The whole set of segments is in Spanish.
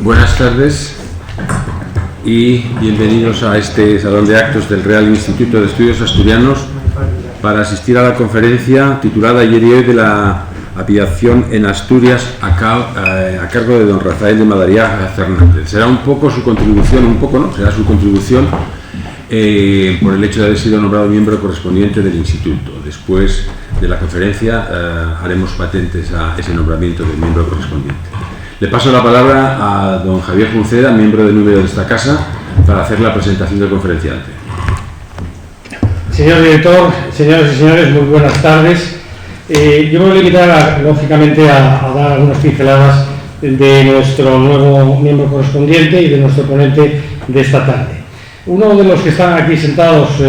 Buenas tardes y bienvenidos a este salón de actos del Real Instituto de Estudios Asturianos para asistir a la conferencia titulada Ayer y hoy de la aviación en Asturias a cargo de don Rafael de Madariaga Fernández. Será un poco su contribución, será su contribución por el hecho de haber sido nombrado miembro correspondiente del Instituto. Después de la conferencia haremos patentes a ese nombramiento del miembro correspondiente. Le paso la palabra a don Javier Junceda, miembro del número de esta casa, para hacer la presentación del conferenciante. Señor director, señoras y señores, muy buenas tardes. Yo me voy a limitar, lógicamente, a dar algunas pinceladas de nuestro nuevo miembro correspondiente y de nuestro ponente de esta tarde. Uno de los que están aquí sentados,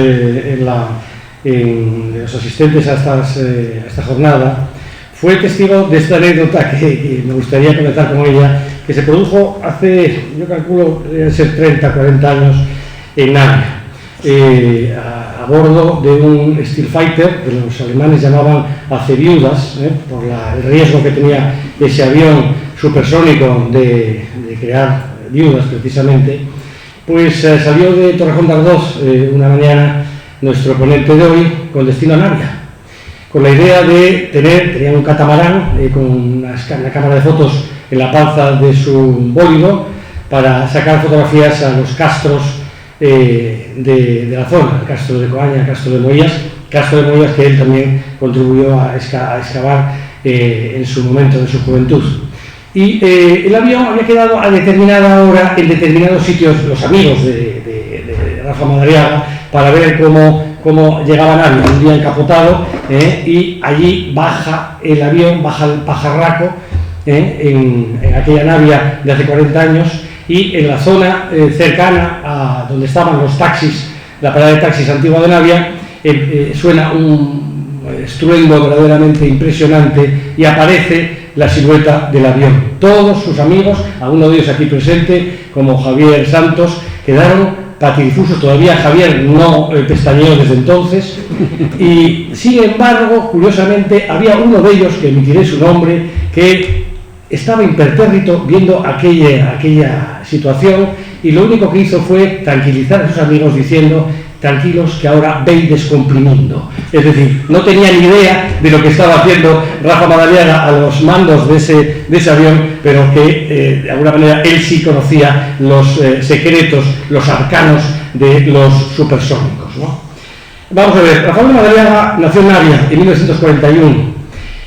los asistentes a esta jornada, fue testigo de esta anécdota que me gustaría comentar con ella, que se produjo hace, yo calculo, deben ser 30, 40 años en Navia, a bordo de un Steelfighter que los alemanes llamaban haceviudas, por el riesgo que tenía ese avión supersónico de crear viudas precisamente. Pues salió de Torrejón de Ardoz una mañana nuestro ponente de hoy con destino a Navia, con la idea de tenía un catamarán con una cámara de fotos en la panza de su bólido para sacar fotografías a los castros de la zona, el castro de Coaña, el castro de Moías que él también contribuyó a excavar en su momento, en su juventud. Y el avión había quedado a determinada hora en determinados sitios, los amigos de Rafa Madariaga, para ver cómo llegaba Navia, un día encapotado, y allí baja el avión, baja el pajarraco en aquella Navia de hace 40 años, y en la zona cercana a donde estaban los taxis, la parada de taxis antigua de Navia, suena un estruendo verdaderamente impresionante y aparece la silueta del avión. Todos sus amigos, alguno de ellos aquí presente, como Javier Santos, quedaron patidifusos. Todavía Javier no pestañeó desde entonces, y sin embargo, curiosamente, había uno de ellos, que emitiré su nombre, que estaba impertérrito viendo aquella situación, y lo único que hizo fue tranquilizar a sus amigos diciendo: tranquilos, que ahora veis descomprimiendo. Es decir, no tenía ni idea de lo que estaba haciendo Rafa Madariaga a los mandos de ese avión, pero que de alguna manera él sí conocía los secretos, los arcanos de los supersónicos, ¿no? Vamos a ver, Rafael Madariaga nació en Navia en 1941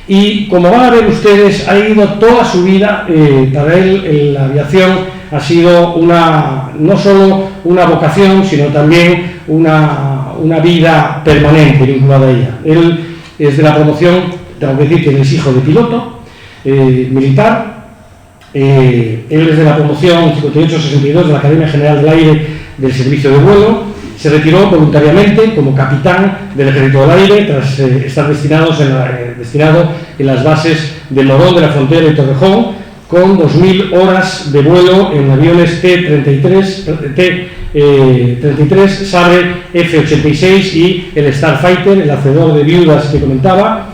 y, como van a ver ustedes, ha ido toda su vida, para él la aviación ha sido no solo una vocación, sino también una vida permanente vinculada a ella. Él es de la promoción, tengo que decir que él es hijo de piloto militar. Él es de la promoción 58-62 de la Academia General del Aire del Servicio de Vuelo. Se retiró voluntariamente como capitán del Ejército del Aire tras estar destinado en las bases de Morón de la Frontera y Torrejón, con 2.000 horas de vuelo en aviones T-33, Sabre F-86 y el Starfighter, el hacedor de viudas que comentaba.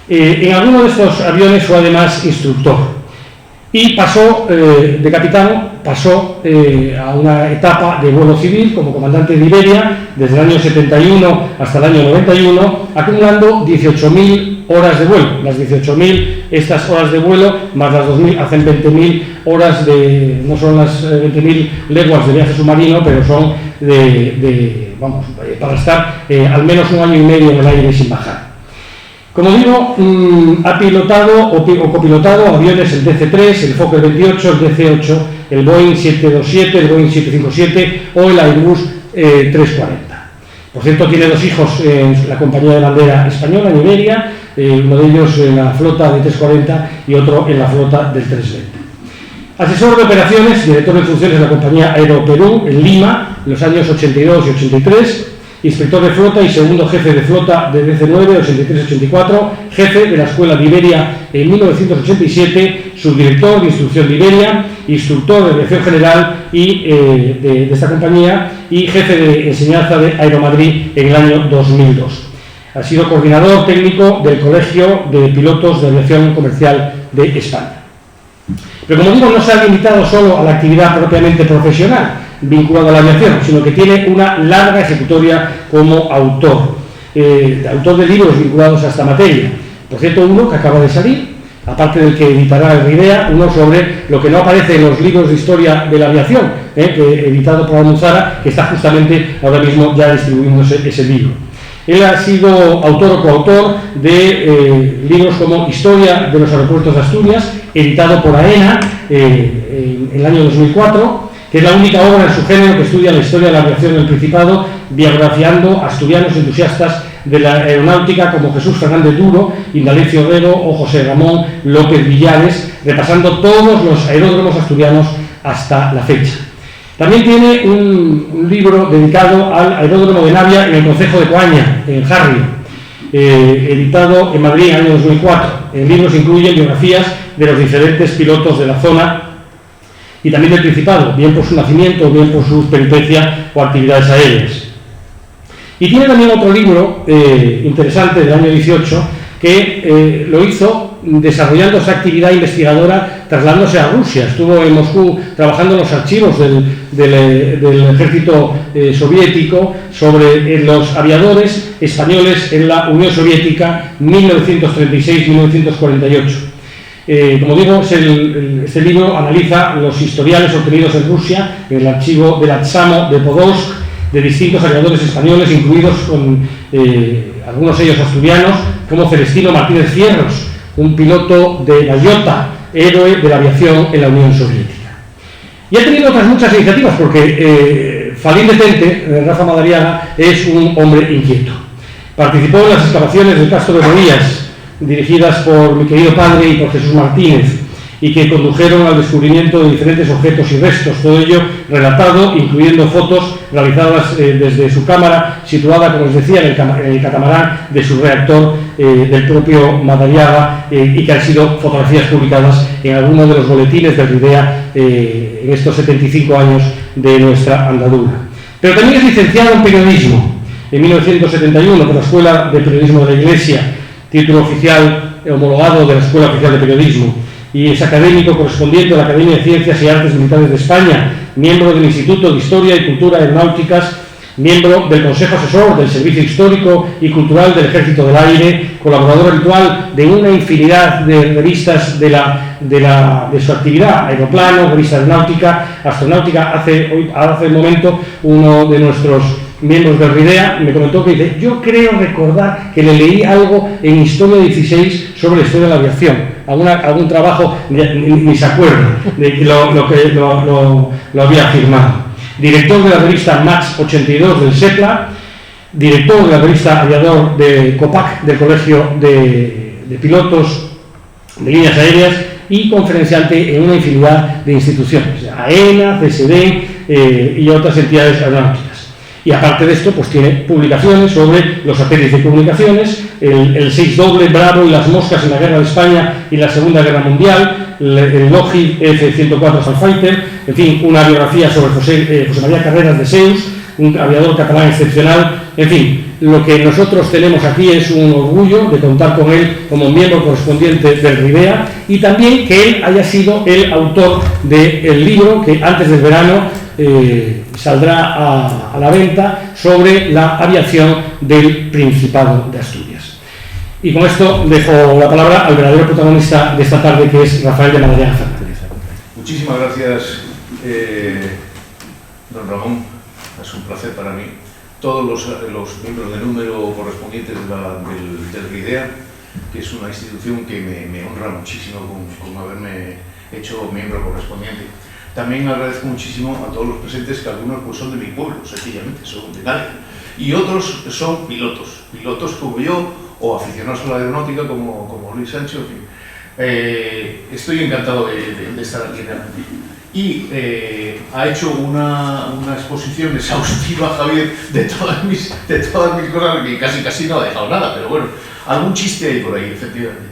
En alguno de estos aviones fue además instructor y pasó de capitán, a una etapa de vuelo civil como comandante de Iberia desde el año 71 hasta el año 91, acumulando 18.000 horas de vuelo. Las 18.000, estas horas de vuelo, más las 2.000, hacen 20.000 horas no son las 20.000 leguas de viaje submarino, pero son para estar al menos un año y medio en el aire sin bajar. Como digo, ha pilotado o copilotado aviones, el DC-3, el Fokker 28, el DC-8, el Boeing 727, el Boeing 757 o el Airbus 340. Por cierto, tiene dos hijos en la compañía de bandera española, en Iberia, uno de ellos en la flota de 340 y otro en la flota del 320. Asesor de operaciones, director de funciones de la compañía Aeroperú en Lima, en los años 82 y 83, inspector de flota y segundo jefe de flota de DC-9, 83-84, jefe de la Escuela de Iberia en 1987, subdirector de instrucción de Iberia, instructor de aviación general y de esta compañía, y jefe de enseñanza de Aeromadrid en el año 2002. Ha sido coordinador técnico del Colegio de Pilotos de Aviación Comercial de España. Pero como digo, no se ha limitado solo a la actividad propiamente profesional vinculada a la aviación, sino que tiene una larga ejecutoria como autor, autor de libros vinculados a esta materia. Por cierto, uno que acaba de salir, aparte del que editará el RIDEA, uno sobre lo que no aparece en los libros de historia de la aviación, que editado por Almuzara, que está justamente ahora mismo ya distribuyéndose ese libro. Él ha sido autor o coautor de libros como Historia de los aeropuertos de Asturias, editado por AENA en el año 2004, que es la única obra en su género que estudia la historia de la aviación del Principado, biografiando a asturianos entusiastas de la aeronáutica como Jesús Fernández Duro, Indalecio Herrero o José Ramón López Villares, repasando todos los aeródromos asturianos hasta la fecha. También tiene un libro dedicado al aeródromo de Navia en el concejo de Coaña, en Jarrio, editado en Madrid en el año 2004. El libro se incluye biografías de los diferentes pilotos de la zona y también del Principado, bien por su nacimiento, bien por su peripecia o actividades aéreas. Y tiene también otro libro interesante del año 18 que lo hizo desarrollando esa actividad investigadora trasladándose a Rusia. Estuvo en Moscú trabajando en los archivos del ejército soviético sobre los aviadores españoles en la Unión Soviética 1936-1948. Como digo, este libro analiza los historiales obtenidos en Rusia en el archivo del Atsamo de Podolsk de distintos aviadores españoles, incluidos con algunos de ellos asturianos, como Celestino Martínez Fierros, un piloto de Gallota, héroe de la aviación en la Unión Soviética. Y ha tenido otras muchas iniciativas, porque Falín de Tente, Rafa Madariaga, es un hombre inquieto. Participó en las excavaciones del Castro de Borías, dirigidas por mi querido padre y por Jesús Martínez, y que condujeron al descubrimiento de diferentes objetos y restos, todo ello relatado, incluyendo fotos realizadas desde su cámara, situada, como os decía, en el catamarán de su reactor del propio Madariaga, y que han sido fotografías publicadas en algunos de los boletines del RIDEA en estos 75 años de nuestra andadura. Pero también es licenciado en periodismo, en 1971 por la Escuela de Periodismo de la Iglesia, título oficial homologado de la Escuela Oficial de Periodismo, y es académico correspondiente a la Academia de Ciencias y Artes Militares de España, miembro del Instituto de Historia y Cultura Aeronáuticas, miembro del Consejo Asesor del Servicio Histórico y Cultural del Ejército del Aire, colaborador habitual de una infinidad de revistas de su actividad, Aeroplano, Revista Aeronáutica, Astronáutica. Hace un momento uno de nuestros miembros del RIDEA me comentó que dice: yo creo recordar que le leí algo en Historia 16 sobre la historia de la aviación, algún trabajo, ni se acuerda de que lo había firmado. Director de la revista Max 82 del SEPLA, director de la revista Aviador de COPAC, del Colegio de Pilotos de Líneas Aéreas, y conferenciante en una infinidad de instituciones, AENA, CSD y otras entidades aeronáuticas. Y aparte de esto, pues tiene publicaciones sobre los satélites de comunicaciones, el 6 doble Bravo y las moscas en la Guerra de España y la Segunda Guerra Mundial, el Lockheed F-104 Starfighter, en fin, una biografía sobre José María Carreras de Seus, un aviador catalán excepcional. En fin, lo que nosotros tenemos aquí es un orgullo de contar con él como miembro correspondiente del RIDEA, y también que él haya sido el autor del libro que antes del verano saldrá a la venta sobre la aviación del Principado de Asturias. Y con esto dejo la palabra al verdadero protagonista de esta tarde, que es Rafael de Madariaga Fernández. Muchísimas gracias, don Ramón. Es un placer para mí. Todos los miembros de número correspondientes del RIDEA, que es una institución que me honra muchísimo con haberme hecho miembro correspondiente. También agradezco muchísimo a todos los presentes, que algunos pues son de mi pueblo, sencillamente, son de Navia, y otros son pilotos como yo, o aficionados a la aeronáutica como Luis Sancho, en fin. Estoy encantado de estar aquí realmente. Y ha hecho una exposición exhaustiva, Javier, de todas mis cosas, que casi no ha dejado nada, pero bueno, algún chiste hay por ahí, efectivamente.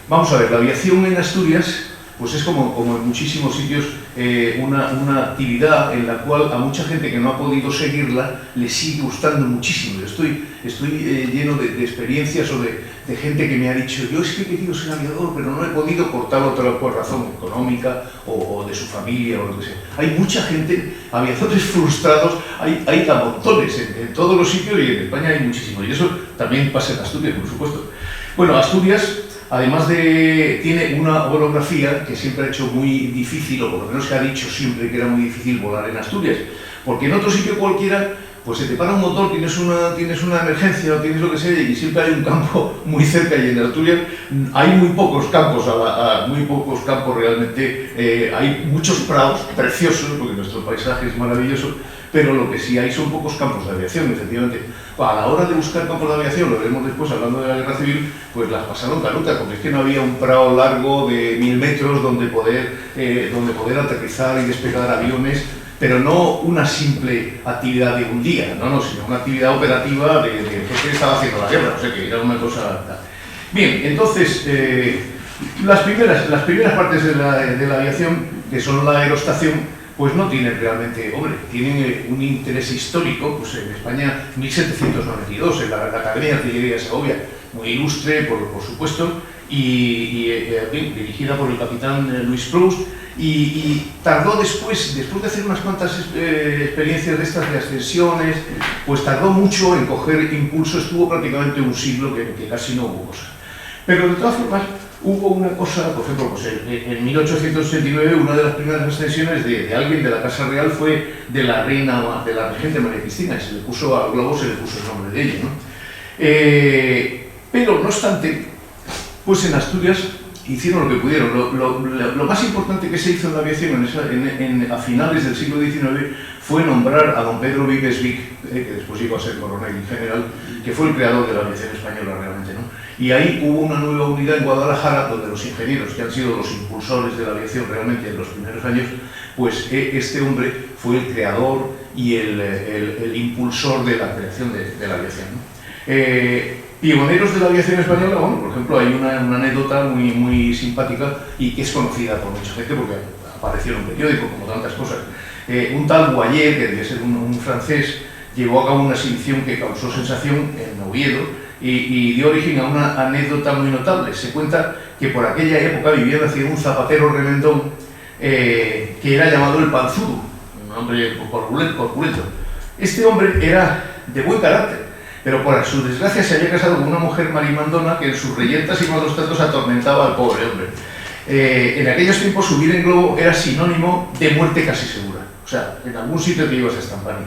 Vamos a ver, la aviación en Asturias pues es como en muchísimos sitios una actividad en la cual a mucha gente que no ha podido seguirla le sigue gustando muchísimo. Estoy lleno de experiencias o de de gente que me ha dicho, yo es que he querido ser aviador, pero no he podido cortarlo por razón económica o de su familia o lo que sea. Hay mucha gente, aviadores frustrados, hay a montones en todos los sitios y en España hay muchísimos. Y eso también pasa en Asturias, por supuesto. Bueno, Asturias, además tiene una orografía que siempre ha hecho muy difícil, o por lo menos se ha dicho siempre que era muy difícil volar en Asturias, porque en otro sitio cualquiera, pues se te para un motor, tienes una emergencia o tienes lo que sea, y siempre hay un campo muy cerca, y en Asturias hay muy pocos campos, realmente. Hay muchos prados preciosos, porque nuestro paisaje es maravilloso, pero lo que sí hay son pocos campos de aviación, efectivamente. A la hora de buscar campos de aviación, lo veremos después hablando de la guerra civil, pues las pasaron canutas, porque es que no había un prado largo de 1000 metros donde poder aterrizar y despegar aviones, pero no una simple actividad de un día, sino una actividad operativa de gente que estaba haciendo la guerra, o sea que era una cosa... Bien, entonces, las primeras partes de la aviación, que son la aerostación, pues no tienen realmente, tienen un interés histórico, pues en España 1792, en la Academia de Artillería de Segovia, muy ilustre, por supuesto, y dirigida por el capitán Luis Proust, y tardó después de hacer unas cuantas experiencias de estas de ascensiones, pues tardó mucho en coger impulso, estuvo prácticamente un siglo que casi no hubo cosa. Pero de todas formas, hubo una cosa, por ejemplo, pues en 1869 una de las primeras ascensiones de alguien de la Casa Real fue de la regente María Cristina, y se le puso al globo, se le puso el nombre de ella, ¿no? Pero no obstante, pues en Asturias hicieron lo que pudieron. Lo más importante que se hizo en la aviación a finales del siglo XIX fue nombrar a don Pedro Vives Vic, que después llegó a ser coronel y general, que fue el creador de la aviación española realmente, ¿no? Y ahí hubo una nueva unidad en Guadalajara, donde los ingenieros, que han sido los impulsores de la aviación realmente en los primeros años, pues este hombre fue el creador y el impulsor de la creación de la aviación, ¿no? Pioneros de la aviación española, bueno, por ejemplo, hay una anécdota muy simpática y que es conocida por mucha gente porque apareció en un periódico, como tantas cosas. Un tal Boyer, que debe ser un francés, llevó a cabo una exhibición que causó sensación en Oviedo y dio origen a una anécdota muy notable. Se cuenta que por aquella época vivía en la ciudad un zapatero remendón que era llamado el Panzudo, un hombre corpulento. Este hombre era de buen carácter, pero por su desgracia se había casado con una mujer marimandona que en sus reyentas y malos tratos atormentaba al pobre hombre. En aquellos tiempos subir en globo era sinónimo de muerte casi segura, o sea, en algún sitio te ibas a estampar.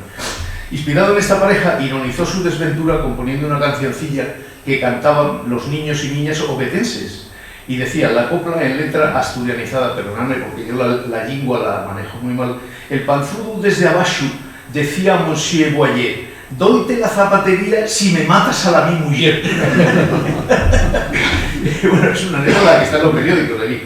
Inspirado en esta pareja, ironizó su desventura componiendo una cancioncilla que cantaban los niños y niñas obetenses, y decía, la copla en letra asturianizada, perdonadme porque yo la lingua la manejo muy mal: el panzudo desde abajo decía Monsieur Boyer, doite la zapatería si me matas a la mi mujer. Bueno, es una anécdota que está en los periódicos de aquí.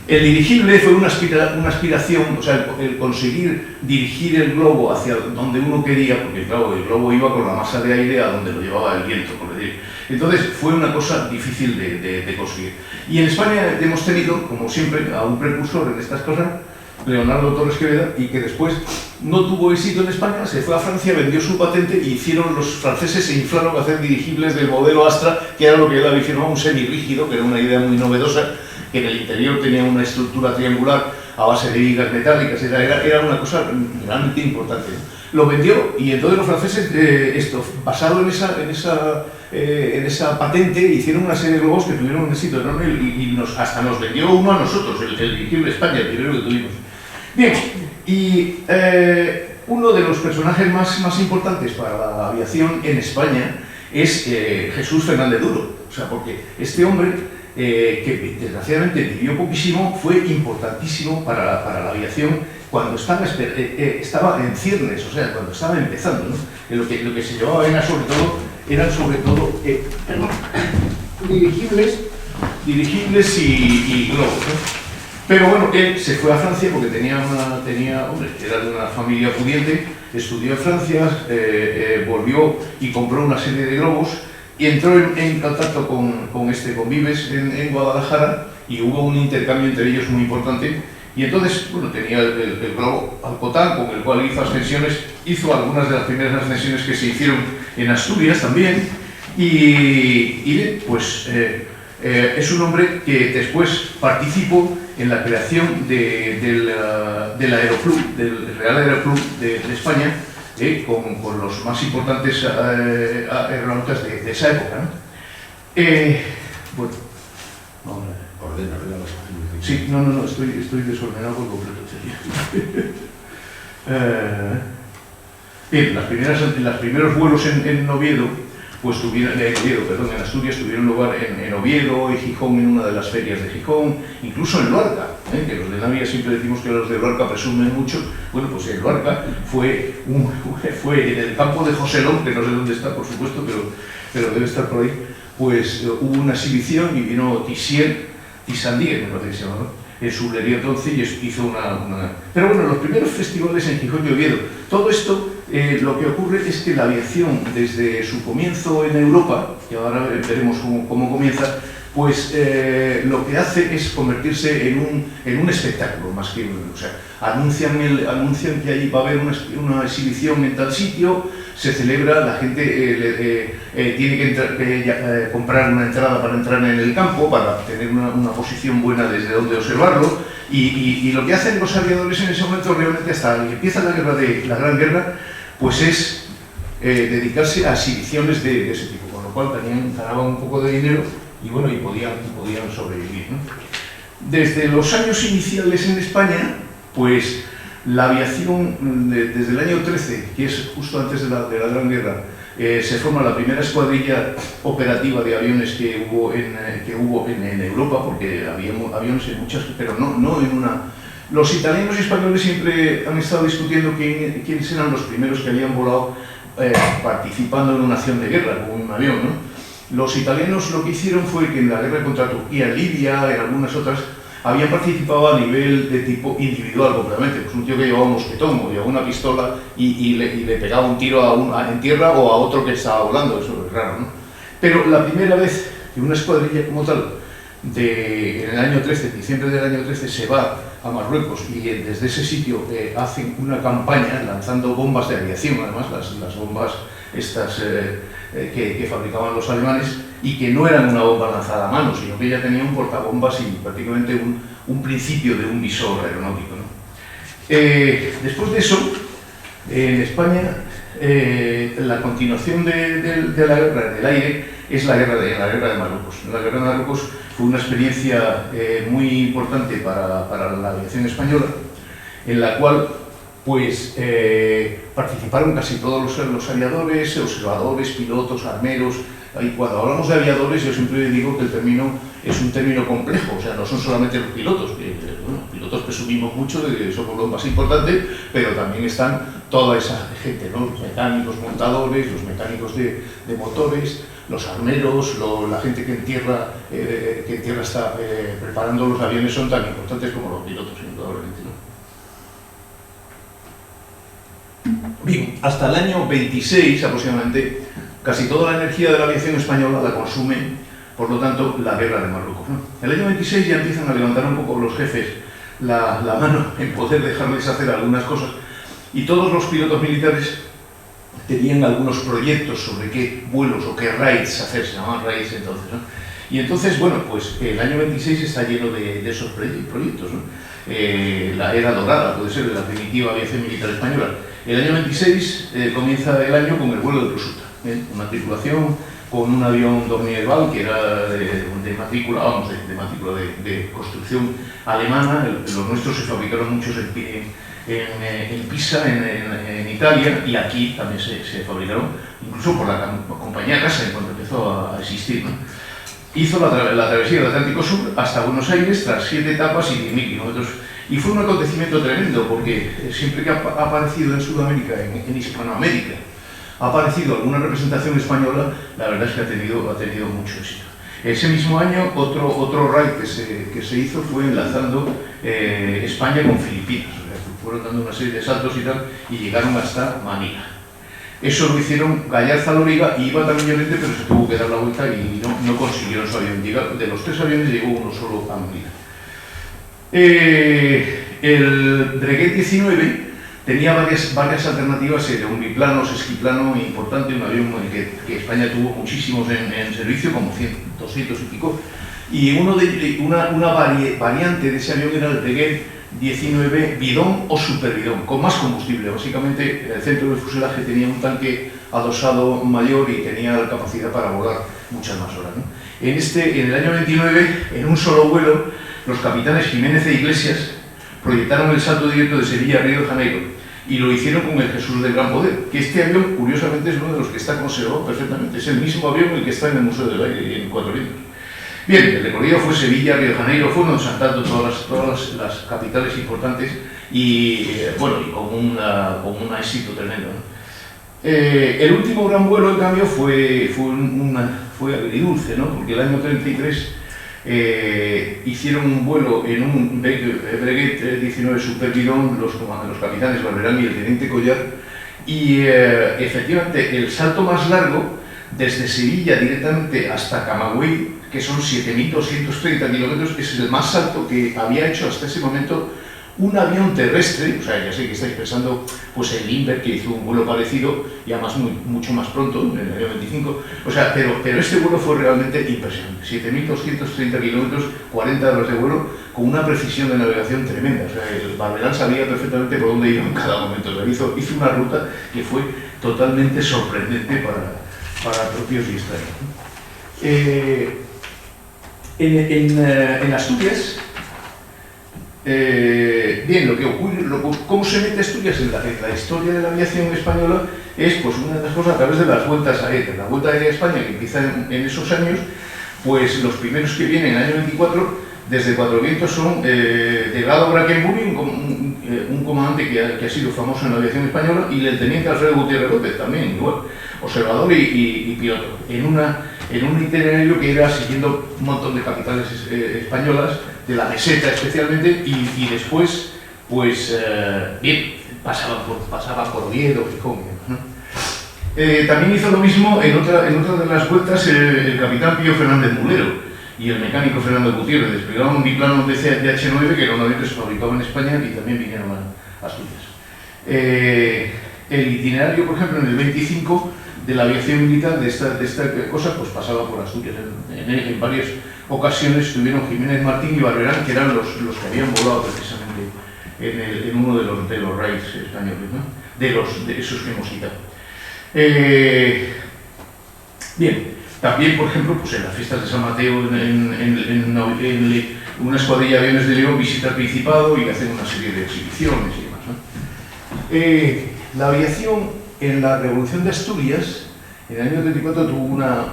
El dirigible fue una aspiración, o sea, el conseguir dirigir el globo hacia donde uno quería, porque claro, el globo iba con la masa de aire a donde lo llevaba el viento, por decir. Entonces fue una cosa difícil de conseguir. Y en España hemos tenido, como siempre, a un precursor en estas cosas, Leonardo Torres Queveda, y que después no tuvo éxito en España, se fue a Francia, vendió su patente y los franceses se inflaron a hacer dirigibles del modelo Astra, que era lo que él había firmado, un semirrígido, que era una idea muy novedosa, que en el interior tenía una estructura triangular a base de vigas metálicas, era una cosa realmente importante. Lo vendió y entonces los franceses, basado en esa patente, hicieron una serie de globos que tuvieron un éxito enorme y hasta nos vendió uno a nosotros, el dirigible España, el primero que tuvimos. Bien, y uno de los personajes más importantes para la aviación en España es Jesús Fernández Duro, o sea, porque este hombre, que desgraciadamente vivió poquísimo, fue importantísimo para la aviación cuando estaba en ciernes, o sea, cuando estaba empezando, ¿no? Lo que se llevaba eran sobre todo dirigibles y globos, ¿no? Pero bueno, él se fue a Francia porque era de una familia pudiente, estudió en Francia, volvió y compró una serie de globos y entró en contacto con Vives en Guadalajara, y hubo un intercambio entre ellos muy importante. Y entonces, bueno, tenía el globo Alcotán, con el cual hizo ascensiones, hizo algunas de las primeras ascensiones que se hicieron en Asturias también, Y pues es un hombre que después participó en la creación del Aeroclub, del Real Aeroclub de España, con los más importantes aeronautas de esa época, ¿no? Bueno, vamos a ver. Ordena, las cosas. Sí, no, estoy desordenado por completo. Bien, los primeros vuelos en Oviedo, pues en Asturias tuvieron lugar en Oviedo y Gijón, en una de las ferias de Gijón, incluso en Luarca, que los de Navia siempre decimos que los de Luarca presumen mucho. Bueno, pues en Luarca fue en el campo de Joselón, que no sé dónde está, por supuesto, pero debe estar por ahí, pues hubo una exhibición y vino Tissandier, me parece que se llama, ¿no? En su galería entonces hizo una... Pero bueno, los primeros festivales en Gijón y Oviedo, todo esto, lo que ocurre es que la aviación, desde su comienzo en Europa, y ahora veremos cómo comienza, pues lo que hace es convertirse en un espectáculo, más que... O sea, anuncian que allí va a haber una exhibición en tal sitio, se celebra, la gente tiene que comprar una entrada para entrar en el campo, para tener una posición buena desde donde observarlo, y lo que hacen los aviadores en ese momento, realmente hasta que empieza la Gran Guerra, pues es dedicarse a exhibiciones de ese tipo, con lo cual ganaban un poco de dinero y bueno, y podían sobrevivir, ¿no? Desde los años iniciales en España, pues la aviación, desde el año 13, que es justo antes de la Gran Guerra, se forma la primera escuadrilla operativa de aviones que hubo en Europa, porque había aviones en muchas, pero no en una... Los italianos y españoles siempre han estado discutiendo quiénes eran los primeros que habían volado participando en una acción de guerra, como un avión, ¿no? Los italianos lo que hicieron fue que en la guerra contra Turquía, en Libia, en algunas otras, habían participado a nivel de tipo individual completamente. Pues un tío que llevaba un mosquetón o llevaba una pistola y le pegaba un tiro en tierra o a otro que estaba volando, eso es raro, ¿no? Pero la primera vez que una escuadrilla como tal, en el año 13, en diciembre del año 13, se va a Marruecos y desde ese sitio hacen una campaña lanzando bombas de aviación, además las bombas estas que fabricaban los alemanes, y que no eran una bomba lanzada a mano, sino que ya tenía un portabombas y prácticamente un principio de un visor aeronáutico, ¿no? Después de eso, en España, la continuación de la guerra del aire es la guerra de Marruecos. La guerra de Marruecos fue una experiencia muy importante para la aviación española, en la cual pues participaron casi todos los aviadores, observadores, pilotos, armeros. Y cuando hablamos de aviadores, yo siempre digo que el término es un término complejo, o sea, no son solamente los pilotos, que bueno, pilotos presumimos mucho de que somos los más importantes, pero también están toda esa gente, ¿no? Los mecánicos montadores, los mecánicos de motores, los armeros, la gente que en tierra está preparando los aviones, son tan importantes como los pilotos, indudablemente, ¿no? Bien, hasta el año 26 aproximadamente, casi toda la energía de la aviación española la consume, por lo tanto, la guerra de Marruecos, ¿no? En el año 26 ya empiezan a levantar un poco los jefes la mano en poder dejarles hacer algunas cosas, y todos los pilotos militares tenían algunos proyectos sobre qué vuelos o qué raids hacer, se llamaban raids entonces, ¿no? Y entonces, bueno, pues el año 26 está lleno de esos proyectos, ¿no? La era dorada, puede ser, de la primitiva aviación militar española. El año 26 comienza el año con el vuelo de Prosuta, una tripulación con un avión Dornier-Val que era de matrícula de construcción alemana. Los nuestros se fabricaron muchos en Pisa, en Italia, y aquí también se fabricaron, incluso por la compañía Casa, en cuanto empezó a existir, ¿no? Hizo la travesía del Atlántico Sur hasta Buenos Aires tras 7 etapas y 10.000 kilómetros. Y fue un acontecimiento tremendo, porque siempre que ha aparecido en Sudamérica, en Hispanoamérica, ha aparecido alguna representación española, la verdad es que ha tenido mucho éxito. Ese mismo año, otro raid que se hizo fue enlazando España con Filipinas. O sea, fueron dando una serie de saltos y tal, y llegaron hasta Manila. Eso lo hicieron Gallarza Loriga, y iba también Llorente, pero se tuvo que dar la vuelta y no consiguieron su avión. De los 3 aviones llegó uno solo a Manila. El Breguet 19 tenía varias alternativas, era un biplano, esquiplano importante, un avión que España tuvo muchísimos en servicio, como 200 y pico, y una variante de ese avión era el Breguet 19 bidón o superbidón, con más combustible. Básicamente el centro del fuselaje tenía un tanque adosado mayor y tenía la capacidad para volar muchas más horas, ¿no? En el año 29, en un solo vuelo, los capitanes Jiménez e Iglesias proyectaron el salto directo de Sevilla a Río de Janeiro y lo hicieron con el Jesús del Gran Poder, que este avión, curiosamente, es uno de los que está conservado perfectamente. Es el mismo avión el que está en el Museo del Aire, en Cuatro Vientos. Bien, el recorrido fue Sevilla, Río de Janeiro, fueron saltando todas las capitales importantes y, bueno, y con un éxito tremendo, ¿no? El último gran vuelo, en cambio, fue agridulce, ¿no? Porque el año 33 hicieron un vuelo en un Breguet 19 Superbidón, los capitanes Barberán y el teniente Collar, y efectivamente el salto más largo, desde Sevilla directamente hasta Camagüey, que son 7.230 kilómetros, es el más alto que había hecho hasta ese momento un avión terrestre. O sea, ya sé que estáis pensando, pues el Lindbergh, que hizo un vuelo parecido, y además mucho más pronto, en el año 25, o sea, pero este vuelo fue realmente impresionante, 7.230 kilómetros, 40 horas de vuelo, con una precisión de navegación tremenda. O sea, el Barberán sabía perfectamente por dónde iba en cada momento. O sea, hizo una ruta que fue totalmente sorprendente para propios y extraños. En Asturias, bien, lo que ocurre, cómo se mete Asturias en la historia de la aviación española es, pues, una de las cosas a través de las vueltas aéreas. La Vuelta Aérea a España, que empieza en esos años, pues los primeros que vienen en el año 24, desde Cuatro Vientos, son Delgado Brackenbury, un comandante que ha sido famoso en la aviación española, y el teniente Alfredo Gutiérrez López, también igual, observador y piloto, en un itinerario que era siguiendo un montón de capitales españolas, de la meseta especialmente, y después, pues, bien, pasaba por Oviedo, Gijón, ¿no? También hizo lo mismo en otra de las vueltas el capitán Pío Fernández Mulero y el mecánico Fernando Gutiérrez. Desplegaron un biplano DC-H9, que era un avión que se fabricaba en España, y también vinieron a Asturias. El itinerario, por ejemplo, en el 25 de la aviación militar de esta cosa, pues pasaba por Asturias. En varias ocasiones estuvieron Jiménez Martín y Barberán, que eran los que habían volado precisamente en uno de los raids españoles, ¿no? De esos que hemos citado. Bien, también, por ejemplo, pues en las fiestas de San Mateo, en una escuadrilla de aviones de León visita el Principado y hacen una serie de exhibiciones y demás, ¿no? La aviación en la Revolución de Asturias, en el año 34, tuvo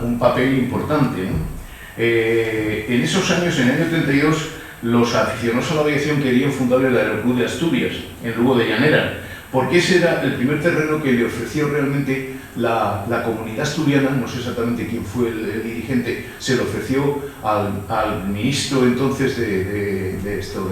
un papel importante, ¿no? En esos años, en el año 32, los aficionados a la aviación querían fundar el Aeroclub de Asturias, en Lugo de Llanera, porque ese era el primer terreno que le ofreció realmente la comunidad asturiana. No sé exactamente quién fue el dirigente, se lo ofreció al ministro entonces de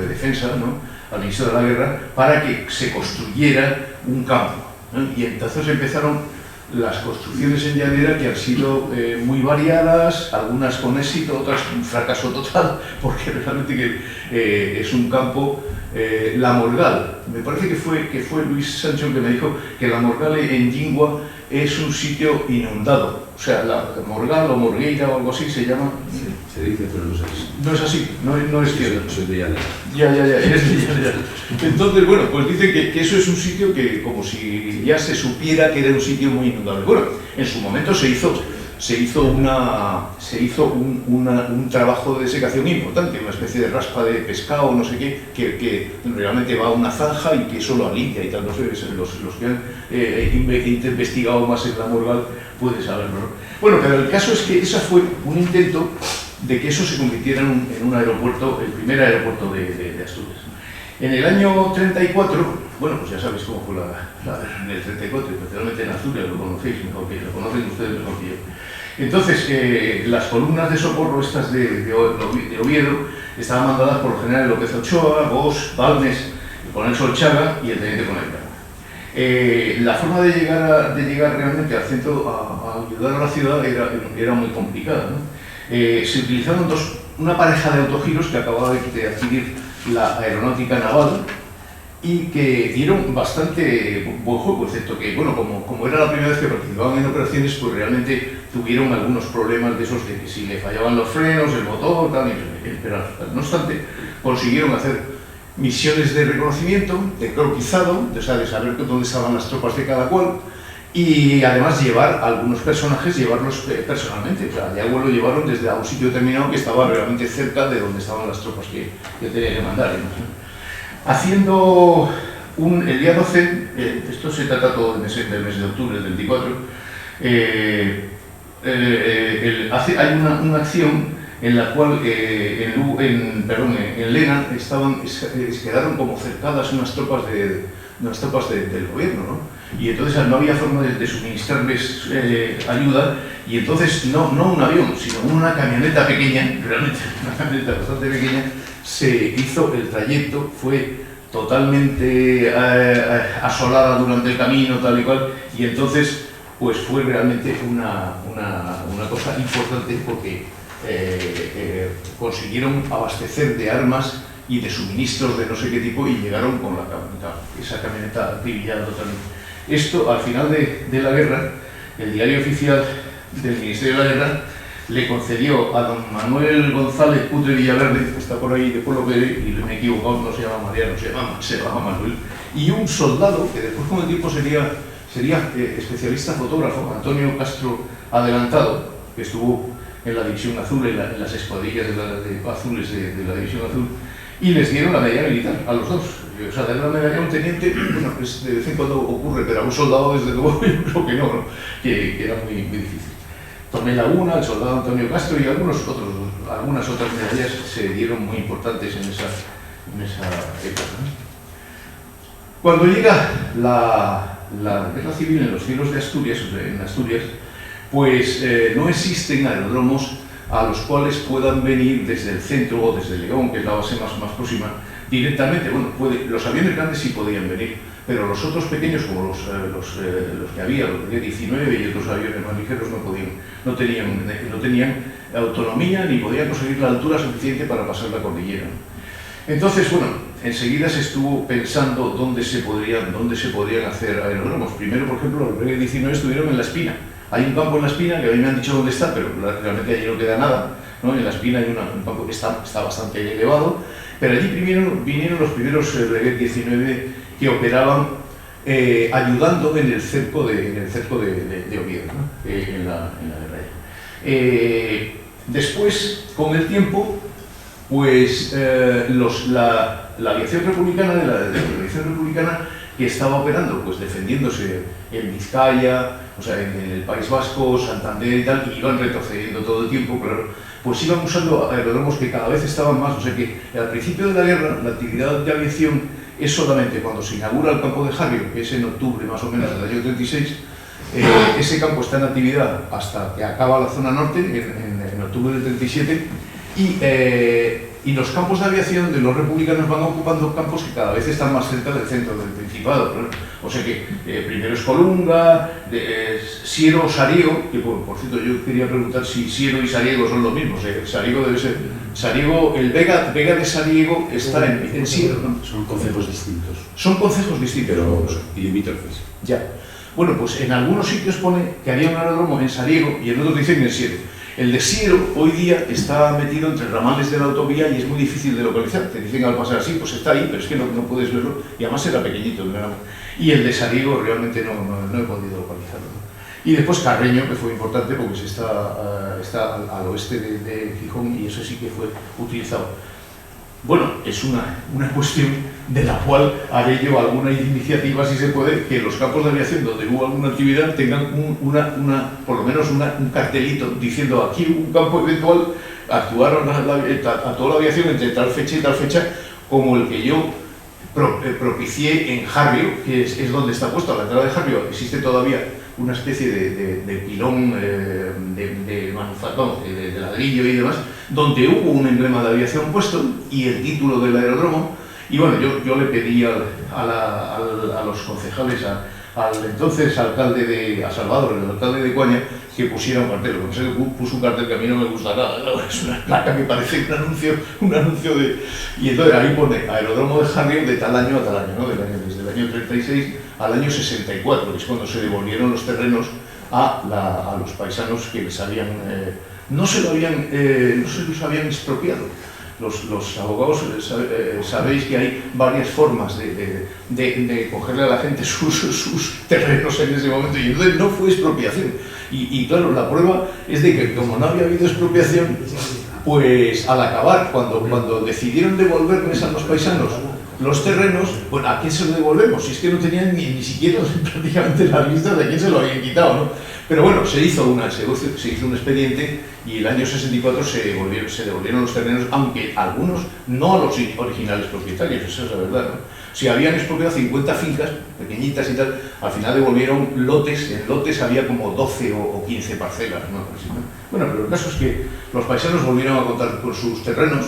Defensa, ¿no? Al ministro de la Guerra, para que se construyera un campo, ¿no? Y entonces empezaron las construcciones en llanera, que han sido muy variadas, algunas con éxito, otras un fracaso total, porque realmente es un campo. La Morgal, me parece que fue Luis Sancho el que me dijo que la Morgal en Jingua es un sitio inundado. O sea, la Morgal o Morgueira o algo así se llama. Sí, se dice, pero no es así. No es así, no es cierto. Soy de Llanera. Ya, eres de Llanera. Entonces, bueno, pues dice que eso es un sitio que, como si ya se supiera que era un sitio muy inundable. Bueno, en su momento se hizo un trabajo de desecación importante, una especie de raspa de pescado, no sé qué, que realmente va a una zanja y que eso lo alivia y tal. No sé, los que han investigado más en la Morgal pueden saberlo, ¿no? Bueno, pero el caso es que ese fue un intento de que eso se convirtiera en un aeropuerto, el primer aeropuerto de Asturias. En el año 34, bueno, pues ya sabéis cómo fue en el 34, especialmente en Asturias, lo conocéis mejor que yo, lo conocen ustedes mejor que yo. Entonces, las columnas de socorro estas de Oviedo estaban mandadas por el general López Ochoa, Bosch, Balmes, el coronel Solchaga y el teniente coronel. La forma de llegar realmente al centro a ayudar a la ciudad era muy complicada, ¿no? Se utilizaron una pareja de autogiros que acababa de adquirir la aeronáutica naval, y que dieron bastante buen juego, excepto que, bueno, como era la primera vez que participaban en operaciones, pues realmente tuvieron algunos problemas de esos, de que si le fallaban los frenos, el motor, tal, pero no obstante, consiguieron hacer misiones de reconocimiento, de croquizado, o sea, de saber dónde estaban las tropas de cada cual, y además llevar a algunos personajes, llevarlos personalmente, o sea, ya lo llevaron desde a un sitio determinado que estaba realmente cerca de donde estaban las tropas que tenía que mandar. Haciendo el día 12, esto se trata todo del mes de octubre del 24, hay una acción en la cual en Lena quedaron como cercadas unas tropas del gobierno, ¿no? Y entonces no había forma de suministrarles ayuda, y entonces no un avión, sino una camioneta pequeña, realmente una camioneta bastante pequeña, se hizo el trayecto, fue totalmente asolada durante el camino, tal y cual, y entonces pues fue realmente una cosa importante porque consiguieron abastecer de armas y de suministros de no sé qué tipo y llegaron con esa camioneta acribillada totalmente. Esto, al final de la guerra, el diario oficial del Ministerio de la Guerra le concedió a don Manuel González Putre Villaverde, que está por ahí de Pueblo Pérez, y me he equivocado, no se llama Mariano, se llama Manuel, y un soldado, que después con el tiempo sería especialista fotógrafo, Antonio Castro Adelantado, que estuvo en la División Azul, en las escuadrillas azules de la División Azul, y les dieron la medalla militar a los dos. O sea, darle la medalla a un teniente, bueno, pues de vez en cuando ocurre, pero a un soldado, desde luego, yo creo que no, que era muy difícil. Tomé la una, el soldado Antonio Castro y algunas otras medallas se dieron muy importantes en esa época, ¿no? Cuando llega la guerra civil en los cielos de Asturias, en Asturias, pues no existen aeródromos a los cuales puedan venir desde el centro o desde León, que es la base más próxima, directamente. Bueno, los aviones grandes sí podían venir, pero los otros pequeños, como los que había, los de 19 y otros aviones más ligeros, no tenían autonomía ni podían conseguir la altura suficiente para pasar la cordillera. Entonces, bueno, enseguida se estuvo pensando dónde se podrían hacer aeródromos. Primero, por ejemplo, los BG-19 estuvieron en La Espina. Hay un campo en La Espina, que a mí me han dicho dónde está, pero realmente allí no queda nada, ¿no? En La Espina hay un campo que está bastante elevado, pero allí vinieron los primeros BG-19 que operaban ayudando en el cerco de Oviedo, ¿no? En la guerra. Después, con el tiempo, pues la aviación republicana, la aviación republicana que estaba operando, pues defendiéndose en Vizcaya, o sea, en el País Vasco, Santander y tal, y iban retrocediendo todo el tiempo, claro, pues iban usando aeródromos que cada vez estaban más, o sea que al principio de la guerra la actividad de aviación es solamente cuando se inaugura el campo de Jarrio, que es en octubre más o menos del año 36, ese campo está en actividad hasta que acaba la zona norte, en octubre del 37, y los campos de aviación de los republicanos van ocupando campos que cada vez están más cerca del centro del Principado, ¿no? O sea que primero es Colunga, Siero o Sariego, que por cierto yo quería preguntar si Siero y Sariego son lo mismo. Sariego debe ser... Sariego, el Vega de Sariego está en Siero, ¿no? Son concejos distintos. Son concejos distintos. Pero limítrofes. Ya. Bueno, pues en algunos sitios pone que había un aeródromo en Sariego y en otros dicen en Siero. El de Siero hoy día está metido entre ramales de la autovía y es muy difícil de localizar. Te dicen al pasar así, pues está ahí, pero es que no puedes verlo. Y además era pequeñito. Y el de Sariego realmente no he podido localizarlo. Y después Carreño, que fue importante porque está al oeste de Gijón y eso sí que fue utilizado. Bueno, es una cuestión de la cual haré yo alguna iniciativa, si se puede, que los campos de aviación donde hubo alguna actividad tengan por lo menos un cartelito diciendo aquí un campo eventual, actuaron a toda la aviación entre tal fecha y tal fecha, como el que yo propicié en Jarrio, que es donde está puesto a la entrada de Jarrio. Existe todavía una especie de pilón de manufactura, de ladrillo y demás, donde hubo un emblema de aviación puesto y el título del aeródromo. Y bueno, yo le pedí a los concejales, al entonces alcalde a Salvador, el alcalde de Coaña, que pusiera un cartel. Lo que pasa es que puso un cartel que a mí no me gusta nada, ¿no? Es una placa que parece un anuncio de... Y entonces ahí pone Aeródromo de Harrio de tal año a tal año, ¿no? Desde el año 36 al año 64, que es cuando se devolvieron los terrenos a los paisanos que les habían... no se los habían expropiado. Los abogados sabéis que hay varias formas de cogerle a la gente sus terrenos en ese momento, y entonces no fue expropiación. Y claro, la prueba es de que como no había habido expropiación, pues al acabar, cuando decidieron devolverles a los paisanos los terrenos, bueno, ¿a quién se lo devolvemos? Si es que no tenían ni siquiera prácticamente las listas de quién se lo habían quitado, ¿no? Pero bueno, se hizo un expediente y el año 64 se devolvieron los terrenos, aunque algunos no a los originales propietarios, eso es la verdad, ¿no? Si habían expropiado 50 fincas pequeñitas y tal, al final devolvieron lotes, en lotes había como 12 o 15 parcelas, ¿no? Bueno, pero el caso es que los paisanos volvieron a contar con sus terrenos,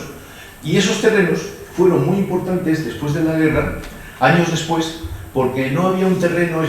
y esos terrenos fueron muy importantes después de la guerra, años después, porque no había un terreno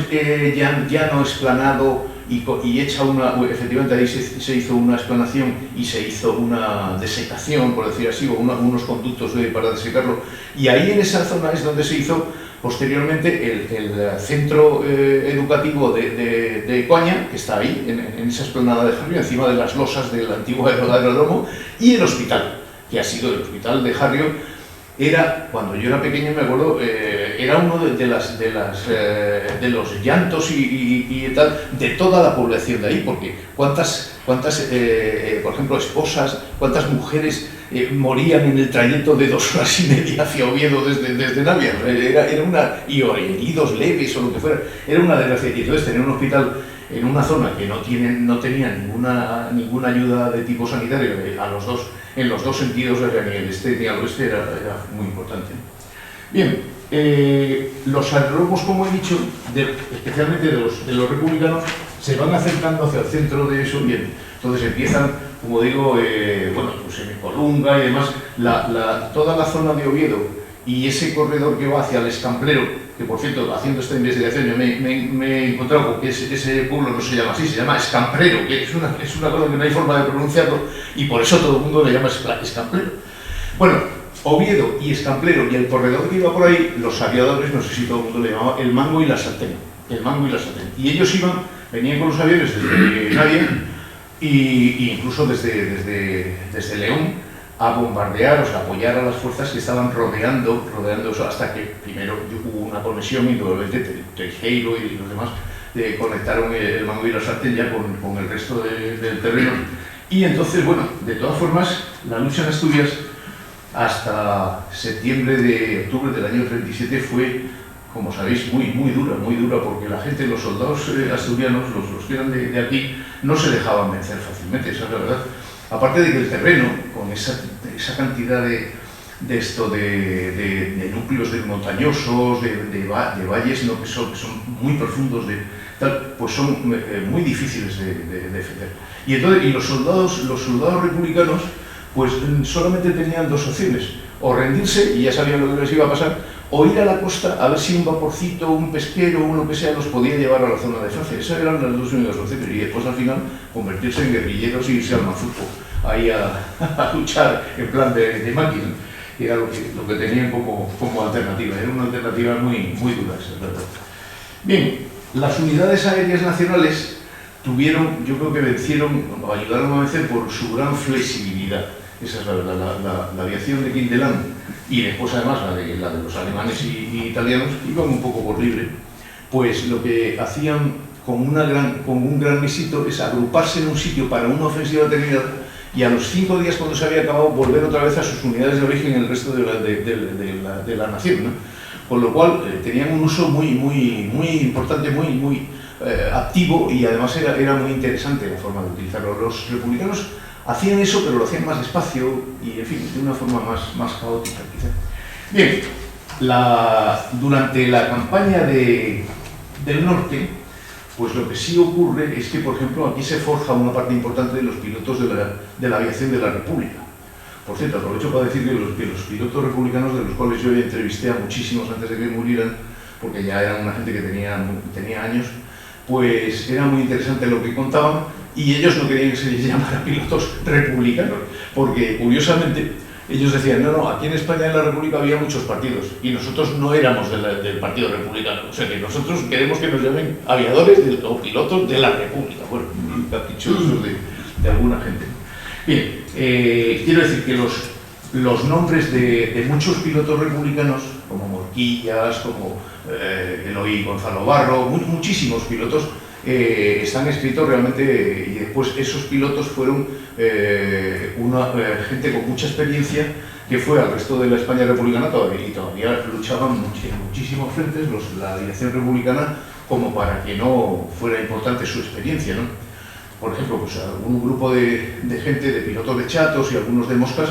llano, explanado y hecha efectivamente ahí se hizo una explanación y se hizo una desecación, por decir así, o unos conductos para desecarlo, y ahí en esa zona es donde se hizo posteriormente el centro educativo de Coaña, que está ahí, en esa explanada de Harrio, encima de las losas del antiguo aeródromo, y el hospital, que ha sido el hospital de Harrio. Era, cuando yo era pequeño, me acuerdo, era uno de los llantos y tal de toda la población de ahí, porque cuántas por ejemplo, esposas, cuántas mujeres morían en el trayecto de 2 horas y media hacia Oviedo desde Navia, y heridos leves o lo que fuera, era una desgracia. Y entonces tener un hospital en una zona que no tenía ninguna ayuda de tipo sanitario en los dos sentidos, ni el este ni al oeste, era muy importante. Bien, los aeródromos, como he dicho, especialmente de los republicanos, se van acercando hacia el centro de eso, bien. Entonces empiezan, como digo, bueno, pues en Colunga y demás, toda la zona de Oviedo y ese corredor que va hacia el Escamplero, que por cierto, haciendo esta investigación yo me he encontrado con que ese pueblo no se llama así, se llama Escamplero, que es una cosa que no hay forma de pronunciarlo, y por eso todo el mundo le llama Escamplero. Bueno, Oviedo y Escamplero y el corredor que iba por ahí, los aviadores, no sé si todo el mundo le llamaba el Mango y la Sartén, y ellos venían con los aviones desde Navia y incluso desde León, a bombardear, o sea, a apoyar a las fuerzas que estaban rodeando eso, hasta que primero hubo una conexión y nuevamente Teijeiro y los demás conectaron el Mango y la Sartén ya con el resto del terreno. Y entonces, bueno, de todas formas, la lucha en Asturias hasta octubre del año 37 fue, como sabéis, muy dura, porque la gente, los soldados asturianos, los que eran de aquí, no se dejaban vencer fácilmente, esa es la verdad. Aparte de que el terreno, con esa cantidad de núcleos montañosos, de valles, ¿no? que son muy profundos, pues son muy difíciles de defender. Y los soldados republicanos, pues solamente tenían 2 opciones: o rendirse, y ya sabían lo que les iba a pasar, o ir a la costa a ver si un vaporcito, un pesquero o lo que sea los podía llevar a la zona de Francia. Esas eran las 2 únicas opciones, y después al final convertirse en guerrilleros y irse al Mazuco ahí a luchar en plan de máquina. Era lo que tenían como alternativa, era una alternativa muy dura, esa es verdad. Bien, las unidades aéreas nacionales yo creo que ayudaron a vencer por su gran flexibilidad. Esa es la verdad, la aviación de Quintelán y después además la de los alemanes y italianos iban un poco por libre, pues lo que hacían con un gran éxito es agruparse en un sitio para una ofensiva determinada y a los 5 días, cuando se había acabado, volver otra vez a sus unidades de origen en el resto de la nación, ¿no? Con lo cual tenían un uso muy importante, muy activo, y además era muy interesante la forma de utilizarlo. Los republicanos hacían eso, pero lo hacían más despacio y, en fin, de una forma más caótica, quizá. Bien, durante la campaña del norte, pues lo que sí ocurre es que, por ejemplo, aquí se forja una parte importante de los pilotos de la aviación de la República. Por cierto, aprovecho para decir que los pilotos republicanos, de los cuales yo entrevisté a muchísimos antes de que murieran, porque ya eran una gente que tenía años, pues era muy interesante lo que contaban, y ellos no querían que se les llamara pilotos republicanos, porque curiosamente ellos decían, no, aquí en España en la República había muchos partidos y nosotros no éramos del Partido Republicano, o sea que nosotros queremos que nos llamen aviadores o pilotos de la República. Bueno, caprichosos de alguna gente. Bien, quiero decir que los nombres de muchos pilotos republicanos, como Morquillas, como Eloy Gonzalo Barro, muchísimos pilotos, están escritos realmente, y después esos pilotos fueron gente con mucha experiencia que fue al resto de la España republicana y todavía luchaban en muchísimos frentes la aviación republicana como para que no fuera importante su experiencia, ¿no? Por ejemplo, pues un grupo de gente, de pilotos de chatos y algunos de moscas,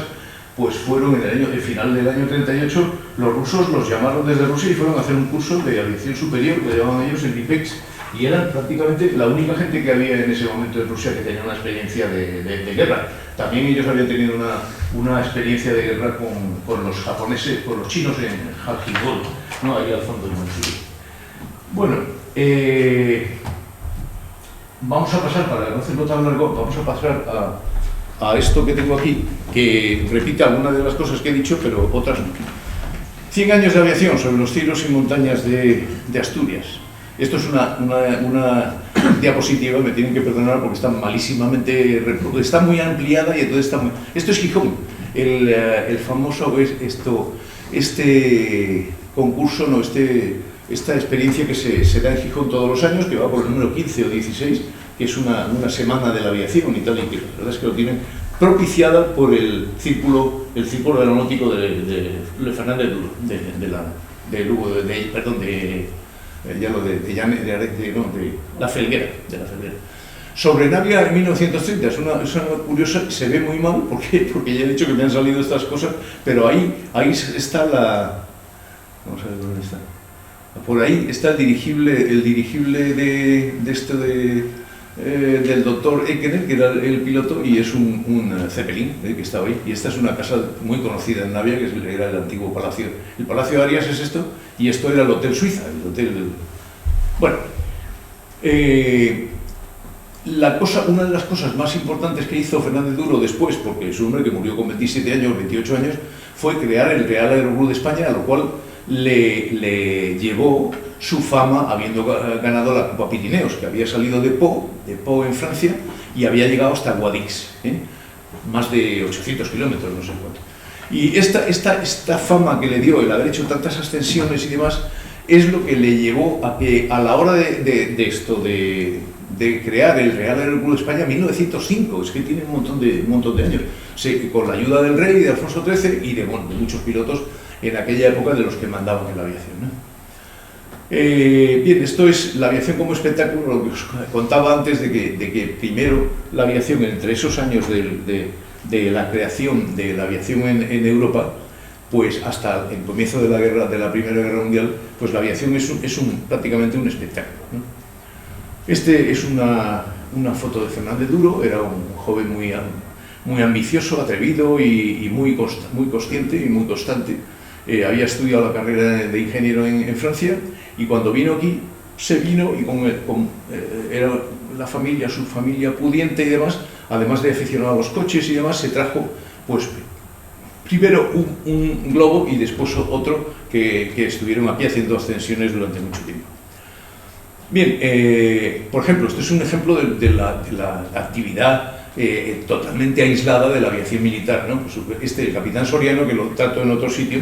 pues fueron en el final del año 38, los rusos los llamaron desde Rusia y fueron a hacer un curso de aviación superior, que llamaban ellos el IPEX, y eran prácticamente la única gente que había en ese momento en Rusia que tenía una experiencia de guerra. También ellos habían tenido una experiencia de guerra con los japoneses, con los chinos en Hajingol, ¿no? Ahí al fondo del Manchuria. Bueno, vamos a pasar, para no hacerlo tan largo, vamos a pasar a esto que tengo aquí, que repite algunas de las cosas que he dicho, pero otras no. 100 años de aviación sobre los cielos y montañas de Asturias. Esto es una diapositiva, me tienen que perdonar porque está malísimamente, está muy ampliada y entonces está muy... Esto es Gijón, el famoso, este concurso, no, esta experiencia que se da en Gijón todos los años, que va por el número 15 o 16, que es una semana de la aviación y tal, y que la verdad es que lo tienen propiciada por el círculo aeronáutico de Fernández Duro, de la Felguera, Sobre Navia en 1930, es una curiosa, se ve muy mal, porque ya he dicho que me han salido estas cosas, pero ahí está la... Vamos a ver dónde está. Por ahí está el dirigible del doctor Ekener, que era el piloto, y es un Zeppelin que estaba ahí. Y esta es una casa muy conocida en Navia, que era el antiguo palacio. El Palacio de Arias es esto, y esto era el Hotel Suiza, el hotel... Bueno, una de las cosas más importantes que hizo Fernández Duro después, porque es un hombre que murió con 27 años, 28 años, fue crear el Real Aeroclub de España, a lo cual le llevó su fama habiendo ganado la Copa Pirineos, que había salido de Pau en Francia, y había llegado hasta Guadix, más de 800 kilómetros, no sé cuánto. Y esta fama que le dio el haber hecho tantas ascensiones y demás, es lo que le llevó a que a la hora de crear el Real Aeroclub de España en 1905, es que tiene un montón de años, con la ayuda del rey, de Alfonso XIII y de muchos pilotos en aquella época de los que mandaban en la aviación, ¿no? Bien, esto es la aviación como espectáculo, lo que os contaba antes de que primero la aviación, entre esos años de la creación de la aviación en Europa, pues hasta el comienzo de la Primera Guerra Mundial, pues la aviación es prácticamente un espectáculo, ¿no? Este es una foto de Fernández Duro, era un joven muy ambicioso, atrevido y muy consciente y muy constante. Había estudiado la carrera de ingeniero en Francia, y cuando vino aquí, se vino y era su familia pudiente y demás, además de aficionado a los coches y demás, se trajo pues primero un globo y después otro que estuvieron aquí haciendo ascensiones durante mucho tiempo. Bien, por ejemplo, este es un ejemplo de la actividad totalmente aislada de la aviación militar, ¿no? Pues el capitán Soriano, que lo trato en otro sitio,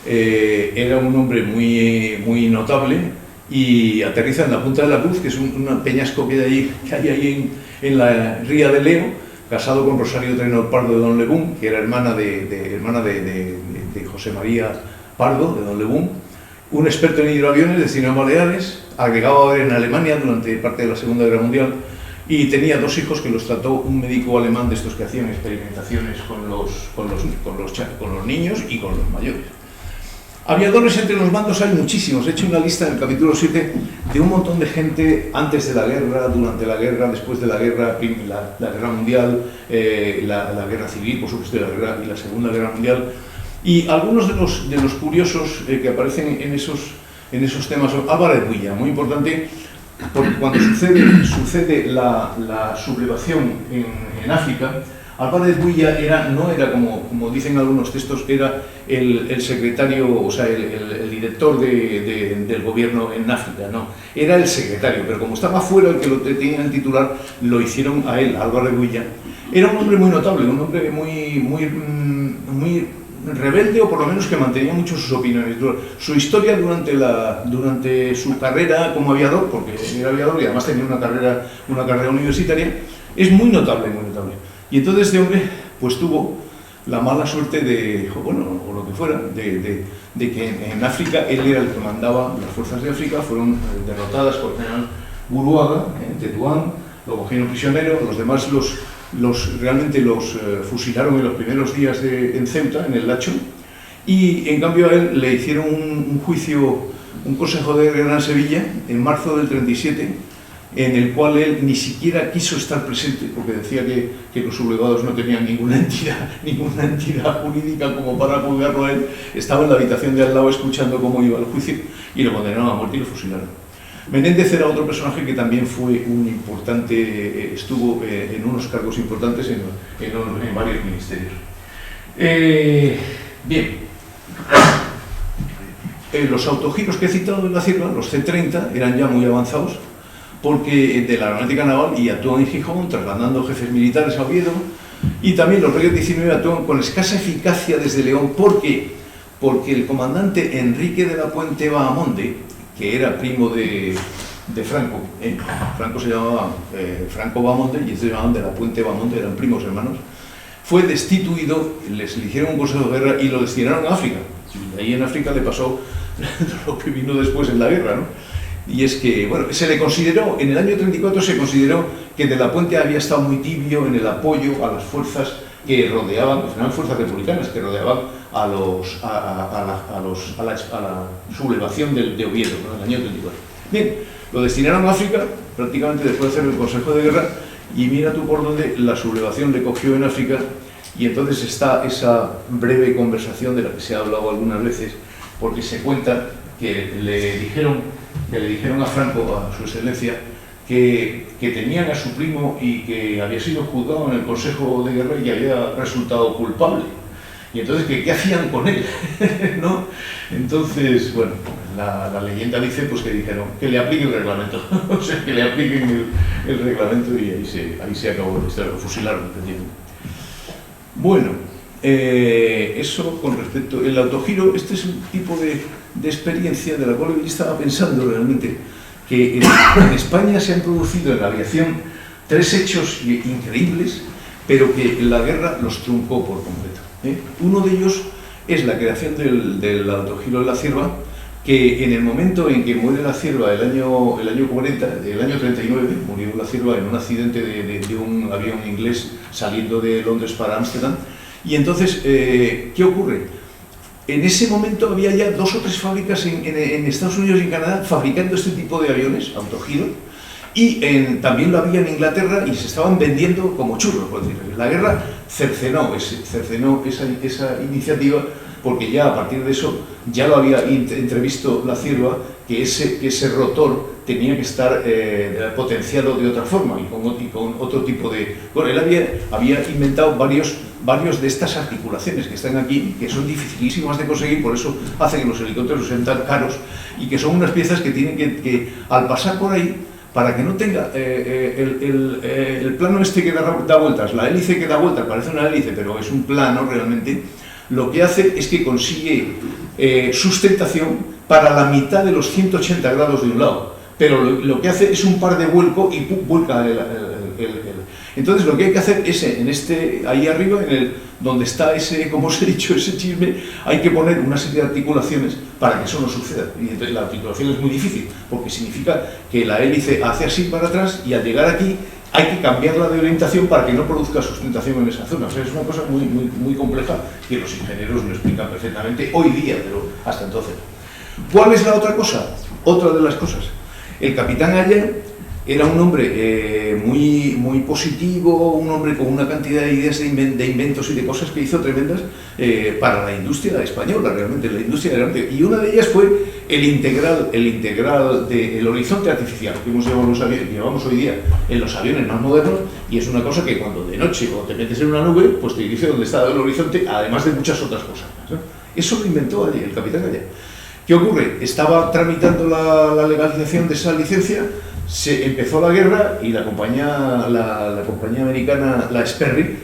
era un hombre muy notable, y aterriza en la Punta de la Cruz, que es una peñasco que hay ahí en la ría de Leo, casado con Rosario Trenor Pardo de Don Lebún, que era hermana de José María Pardo de Don Lebún, un experto en hidroaviones de Cine Baleares, agregado a ver en Alemania durante parte de la Segunda Guerra Mundial, y tenía 2 hijos que los trató un médico alemán de estos que hacían experimentaciones con los niños y con los mayores. Aviadores entre los mandos hay muchísimos. He hecho una lista en el capítulo 7 de un montón de gente antes de la guerra, durante la guerra, después de la guerra, la guerra mundial, la guerra civil, por supuesto, y la Segunda Guerra Mundial. Y algunos de los curiosos que aparecen en esos temas son Álvarez Builla, muy importante, porque cuando sucede la sublevación en África, Álvarez Builla no era como dicen algunos textos, era el secretario, o sea, el director del gobierno en África, no, era el secretario, pero como estaba fuera el que lo tenía en titular, lo hicieron a él, Álvarez Builla. Era un hombre muy notable, un hombre muy rebelde, o por lo menos que mantenía mucho sus opiniones. Su historia durante su carrera como aviador, porque era aviador y además tenía una carrera universitaria, es muy notable, muy notable. Y entonces este hombre pues tuvo la mala suerte o lo que fuera, de que en África él era el que mandaba. Las fuerzas de África fueron derrotadas por el general Buruaga en Tetuán, lo cogieron prisionero, los demás realmente los fusilaron en los primeros días en Ceuta, en el Lacho, y en cambio a él le hicieron un juicio, un consejo de guerra en Sevilla, en marzo del 37, en el cual él ni siquiera quiso estar presente, porque decía que los sublevados no tenían ninguna entidad jurídica como para juzgarlo a él. Estaba en la habitación de al lado escuchando cómo iba el juicio y lo condenaron a muerte y lo fusilaron. Menéndez era otro personaje que también fue un importante, estuvo en unos cargos importantes en varios ministerios. Bien, los autogiros que he citado en la Cierva, los C-30, eran ya muy avanzados, porque de la Aeronáutica Naval y actúan en Gijón, trasladando jefes militares a Oviedo, y también los Reyes 19 actúan con escasa eficacia desde León. ¿Por qué? Porque el comandante Enrique de la Puente Bahamonde, que era primo de Franco, Franco se llamaba Franco Bahamonde y se llamaban de la Puente Bahamonde, eran primos hermanos, fue destituido, les eligieron un consejo de guerra y lo destinaron a África. Y ahí en África le pasó lo que vino después en la guerra, ¿no? Y es que, bueno, se le consideró, en el año 34 se consideró que de la Puente había estado muy tibio en el apoyo a las fuerzas que rodeaban, que eran fuerzas republicanas, que rodeaban a la sublevación de Oviedo, ¿no? En el año 34. Bien, lo destinaron a África, prácticamente después de hacer el Consejo de Guerra, y mira tú por dónde la sublevación le cogió en África, y entonces está esa breve conversación de la que se ha hablado algunas veces, porque se cuenta que le dijeron a Franco, a su excelencia, que tenían a su primo y que había sido juzgado en el Consejo de Guerra y había resultado culpable. Y entonces, ¿qué hacían con él? ¿No? Entonces, bueno, la leyenda dice pues que dijeron que le apliquen el reglamento. O sea, que le apliquen el reglamento y ahí se acabó la historia, lo fusilaron, ¿entiendes? Bueno, eso con respecto al autogiro. Este es un tipo de experiencia de la cual yo estaba pensando realmente, que en España se han producido en la aviación 3 hechos increíbles, pero que la guerra los truncó por completo. Uno de ellos es la creación del autogiro de la Cierva, que en el momento en que muere la Cierva, el año 39, murió la Cierva en un accidente de un avión inglés saliendo de Londres para Ámsterdam. Y entonces, ¿qué ocurre? En ese momento había ya 2 o 3 fábricas en Estados Unidos y en Canadá fabricando este tipo de aviones, autogiro, y también lo había en Inglaterra y se estaban vendiendo como churros, por decirlo. La guerra cercenó esa iniciativa, porque ya a partir de eso ya lo había entrevisto la Cierva, que ese rotor tenía que estar potenciado de otra forma y con otro tipo de... Bueno, él había inventado varios de estas articulaciones que están aquí, que son dificilísimas de conseguir, por eso hace que los helicópteros sean tan caros, y que son unas piezas que tienen que al pasar por ahí, para que no tenga el plano este que da vueltas, la hélice que da vueltas, parece una hélice, pero es un plano realmente, lo que hace es que consigue sustentación para la mitad de los 180 grados de un lado, pero lo que hace es un par de vuelco y vuelca Entonces lo que hay que hacer es, ahí arriba, donde está como os he dicho, ese chisme, hay que poner una serie de articulaciones para que eso no suceda. Y entonces la articulación es muy difícil, porque significa que la hélice hace así para atrás y al llegar aquí hay que cambiarla de orientación para que no produzca sustentación en esa zona. O sea, es una cosa muy compleja que los ingenieros lo explican perfectamente hoy día, pero hasta entonces. ¿Cuál es la otra cosa? Otra de las cosas. El capitán Ayer era un hombre muy positivo, un hombre con una cantidad de ideas de inventos y de cosas que hizo tremendas para la industria española, realmente, la industria aeronáutica. Y una de ellas fue el integral del horizonte artificial que llevamos hoy día en los aviones más modernos, y es una cosa que cuando de noche o te metes en una nube, pues te dice dónde está el horizonte, además de muchas otras cosas, ¿no? Eso lo inventó allí, el capitán Gallá. ¿Qué ocurre? Estaba tramitando la legalización de esa licencia, se empezó la guerra y la compañía americana, la Sperry,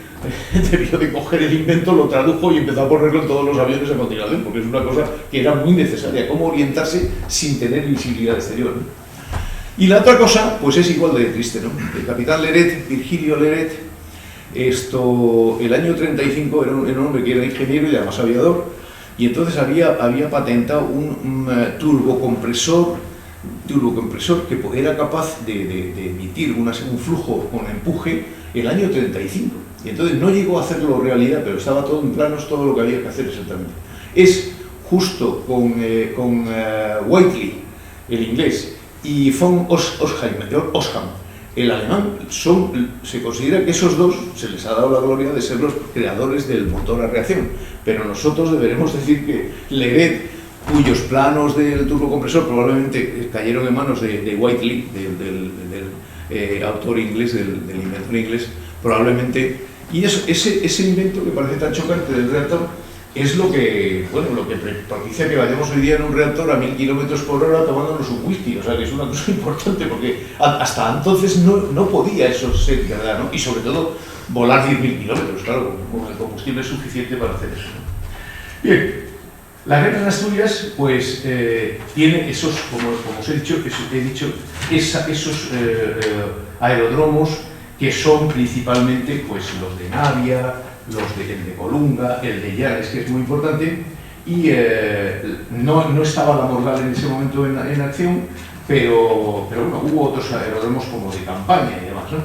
debió de coger el invento, lo tradujo y empezó a ponerlo en todos los aviones a continuación, porque es una cosa que era muy necesaria, cómo orientarse sin tener visibilidad exterior, ¿no? Y la otra cosa, pues es igual de triste, ¿no? El capitán Leret, Virgilio Leret, el año 35 era un hombre que era ingeniero y además aviador, y entonces había patentado un turbocompresor que era capaz de emitir un flujo con empuje el año 35. Y entonces no llegó a hacerlo realidad, pero estaba todo en planos, todo lo que había que hacer exactamente. Es justo con Whiteley, el inglés, y von Osham, el alemán, se considera que esos dos se les ha dado la gloria de ser los creadores del motor a reacción, pero nosotros deberemos decir que Leret, cuyos planos del turbocompresor probablemente cayeron en manos de Whiteley, del autor inglés, del inventor inglés, probablemente, y ese invento que parece tan chocante del reactor es lo que propicia que vayamos hoy día en un reactor a 1000 km/h tomándonos un whisky, o sea que es una cosa importante, porque hasta entonces no podía eso ser verdad, ¿no? Y sobre todo volar 10.000 kilómetros, claro, con el combustible suficiente para hacer eso, ¿no? Bien, la guerra en Asturias, pues, tiene esos, como os he dicho, esos aeródromos que son principalmente, pues, los de Navia, el de Colunga, el de Llanes, que es muy importante, y no estaba la Morgal en ese momento en acción, pero bueno, hubo otros aeródromos como de campaña y demás, ¿no?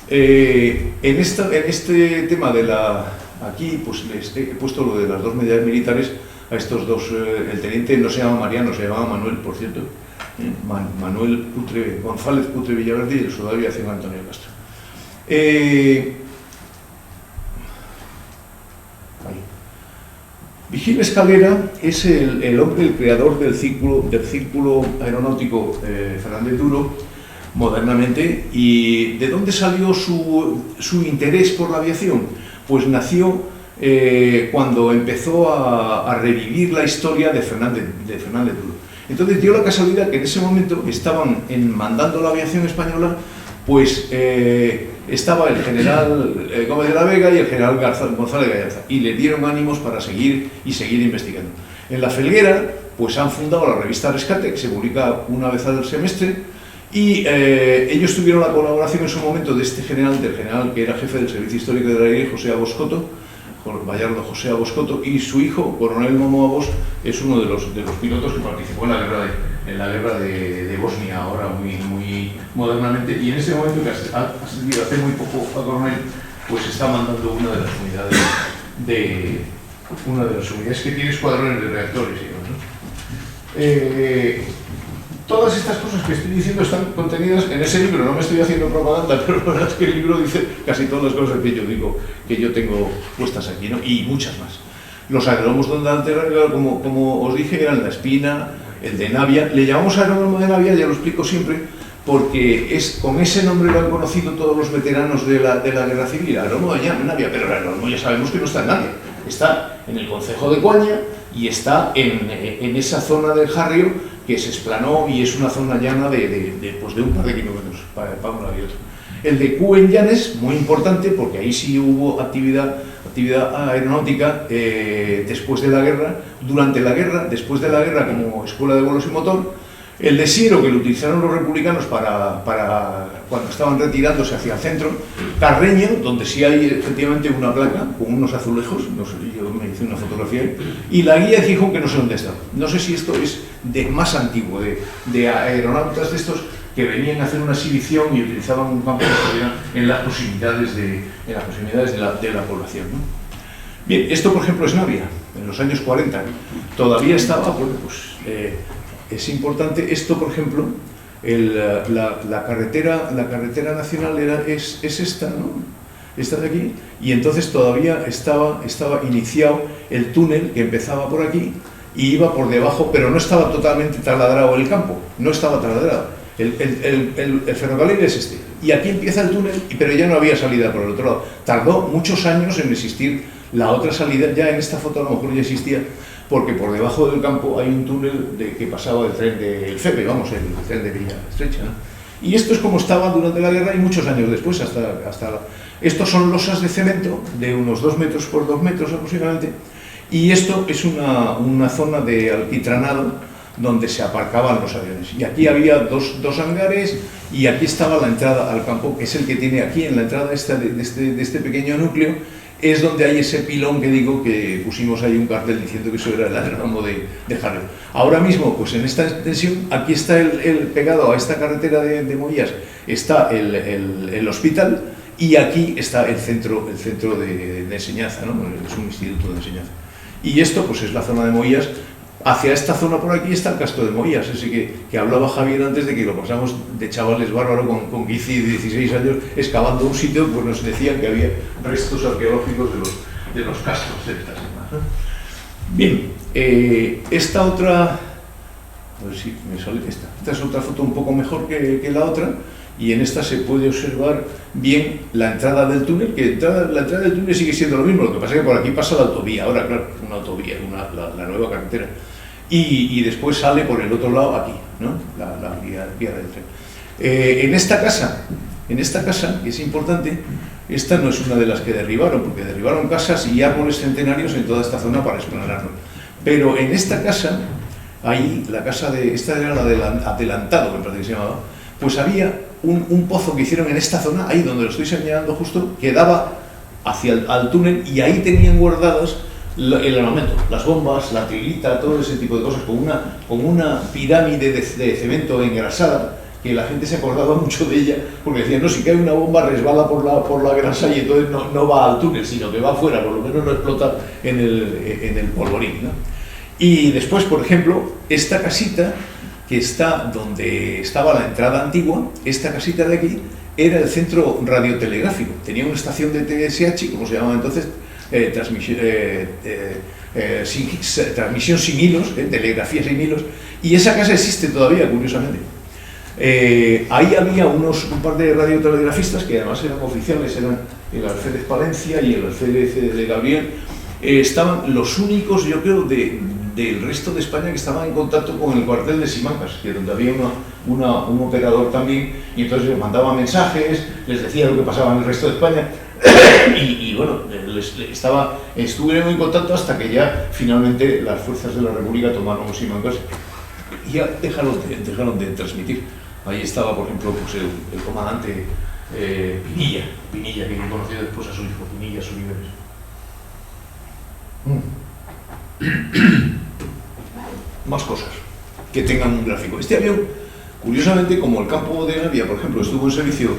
En este tema de aquí, pues he puesto lo de las dos medallas militares a estos dos. El teniente no se llama Mariano, se llamaba Manuel, por cierto, Manuel González Putre Villaverde, y el soldado de aviación Antonio Castro. Vigil Escalera es el hombre, el creador del círculo aeronáutico Fernández Duro, modernamente. ¿Y de dónde salió su interés por la aviación? Pues nació cuando empezó a revivir la historia de Fernández Duro. Entonces dio la casualidad que en ese momento estaban mandando la aviación española, pues estaba el general Gómez de la Vega y el general González Gallarza, y le dieron ánimos para seguir investigando. En La Felguera, pues han fundado la revista Rescate, que se publica una vez al semestre, y ellos tuvieron la colaboración en su momento del general que era jefe del Servicio Histórico del Aire, José Aboscoto, Bayardo José Aboscoto, y su hijo, coronel Momo Abos, es uno de los pilotos que participó en la guerra de Bosnia, ahora muy modernamente, y en ese momento, que ha servido hace muy poco a coronel, pues está mandando una de las unidades que tiene escuadrones de reactores y demás, ¿no? Todas estas cosas que estoy diciendo están contenidas en ese libro. No me estoy haciendo propaganda, pero la verdad es que el libro dice casi todas las cosas que yo digo, que yo tengo puestas aquí, ¿no? Y muchas más. Los aeródromos donde anterior, como os dije, eran La Espina, el de Navia. Le llamamos aeródromo de Navia, ya lo explico siempre, porque con ese nombre lo han conocido todos los veteranos de la Guerra Civil, aeródromo de Navia, pero el aeródromo ya sabemos que no está en Navia, está en el concejo de Coaña y está en esa zona del Jarrio, que se explanó y es una zona llana de un par de kilómetros para un lado y otro. El de Cú en Llanes, muy importante, porque ahí sí hubo actividad aeronáutica después de la guerra, durante la guerra, después de la guerra como escuela de vuelos y motor. El de Siero, que lo utilizaron los republicanos para cuando estaban retirándose hacia el centro. Carreño, donde sí hay efectivamente una placa con unos azulejos, no sé, yo me hice una fotografía, y la guía de Gijón, que no sé dónde está. No sé si esto es más antiguo, de aeronautas de estos que venían a hacer una exhibición y utilizaban un campo en las proximidades de la población, ¿no? Bien, esto por ejemplo es Navia, en los años 40, todavía estaba, bueno, pues es importante. Esto por ejemplo la carretera nacional es esta, ¿no? Esta de aquí, y entonces todavía estaba iniciado el túnel que empezaba por aquí y iba por debajo, pero no estaba totalmente taladrado el campo, no estaba taladrado. El ferrocarril es este, y aquí empieza el túnel, pero ya no había salida por el otro lado. Tardó muchos años en existir la otra salida, ya en esta foto a lo mejor ya existía, porque por debajo del campo hay un túnel que pasaba el tren del FEPE, vamos, el tren de Villa Estrecha, ¿no? Y esto es como estaba durante la guerra y muchos años después, estos son losas de cemento de unos 2 metros por 2 metros aproximadamente, y esto es una zona de alquitranado donde se aparcaban los aviones. Y aquí había dos hangares, y aquí estaba la entrada al campo, que es el que tiene aquí en la entrada de este pequeño núcleo, es donde hay ese pilón que digo que pusimos ahí un cartel diciendo que eso era el aeródromo de Jarrio. Ahora mismo, pues en esta extensión, aquí está el pegado a esta carretera de Moías, está el hospital, y aquí está el centro de enseñanza, ¿no? Es un instituto de enseñanza. Y esto pues es la zona de Moías. Hacia esta zona por aquí está el Castro de Moías, ese que hablaba Javier antes de que lo pasamos de chavales bárbaro con 15 y 16 años excavando un sitio, pues nos decían que había restos arqueológicos de los castros celtas. Bien, esta otra, a ver si me sale esta es otra foto un poco mejor que la otra, y en esta se puede observar bien la entrada del túnel, que la entrada del túnel sigue siendo lo mismo, lo que pasa es que por aquí pasa la autovía, ahora claro, una autovía, la nueva carretera, y después sale por el otro lado aquí, ¿no? la vía del tren. En esta casa, que es importante, esta no es una de las que derribaron, porque derribaron casas y árboles centenarios en toda esta zona para explanarlo, pero en esta casa, ahí, esta era la del adelantado, me parece que se llamaba, pues había un pozo que hicieron en esta zona, ahí donde lo estoy señalando justo, que daba hacia al túnel, y ahí tenían guardadas el armamento, las bombas, la trilita, todo ese tipo de cosas, con una pirámide de cemento engrasada, que la gente se acordaba mucho de ella, porque decían, no, si cae una bomba resbala por la grasa y entonces no va al túnel, sino que va afuera, por lo menos no explota en el polvorín, ¿no? Y después, por ejemplo, esta casita, que está donde estaba la entrada antigua, esta casita de aquí, era el centro radiotelegráfico, tenía una estación de TSH, como se llamaba entonces, transmisión sin hilos, telegrafía sin hilos, y esa casa existe todavía, curiosamente. Ahí había un par de radiotelegrafistas que además eran oficiales, eran el alférez Palencia y el alférez de Gabriel. Estaban los únicos, yo creo, del resto de España que estaban en contacto con el cuartel de Simancas, que donde había un operador también, y entonces les mandaba mensajes, les decía lo que pasaba en el resto de España, y bueno, estuvieron en contacto hasta que ya finalmente las fuerzas de la República tomaron Simancas y ya dejaron de transmitir. Ahí estaba, por ejemplo, pues el comandante Pinilla, que conoció después a su hijo, Pinilla Oliveres. Más cosas que tengan un gráfico. Este avión, curiosamente, como el campo de Navia, por ejemplo, estuvo en servicio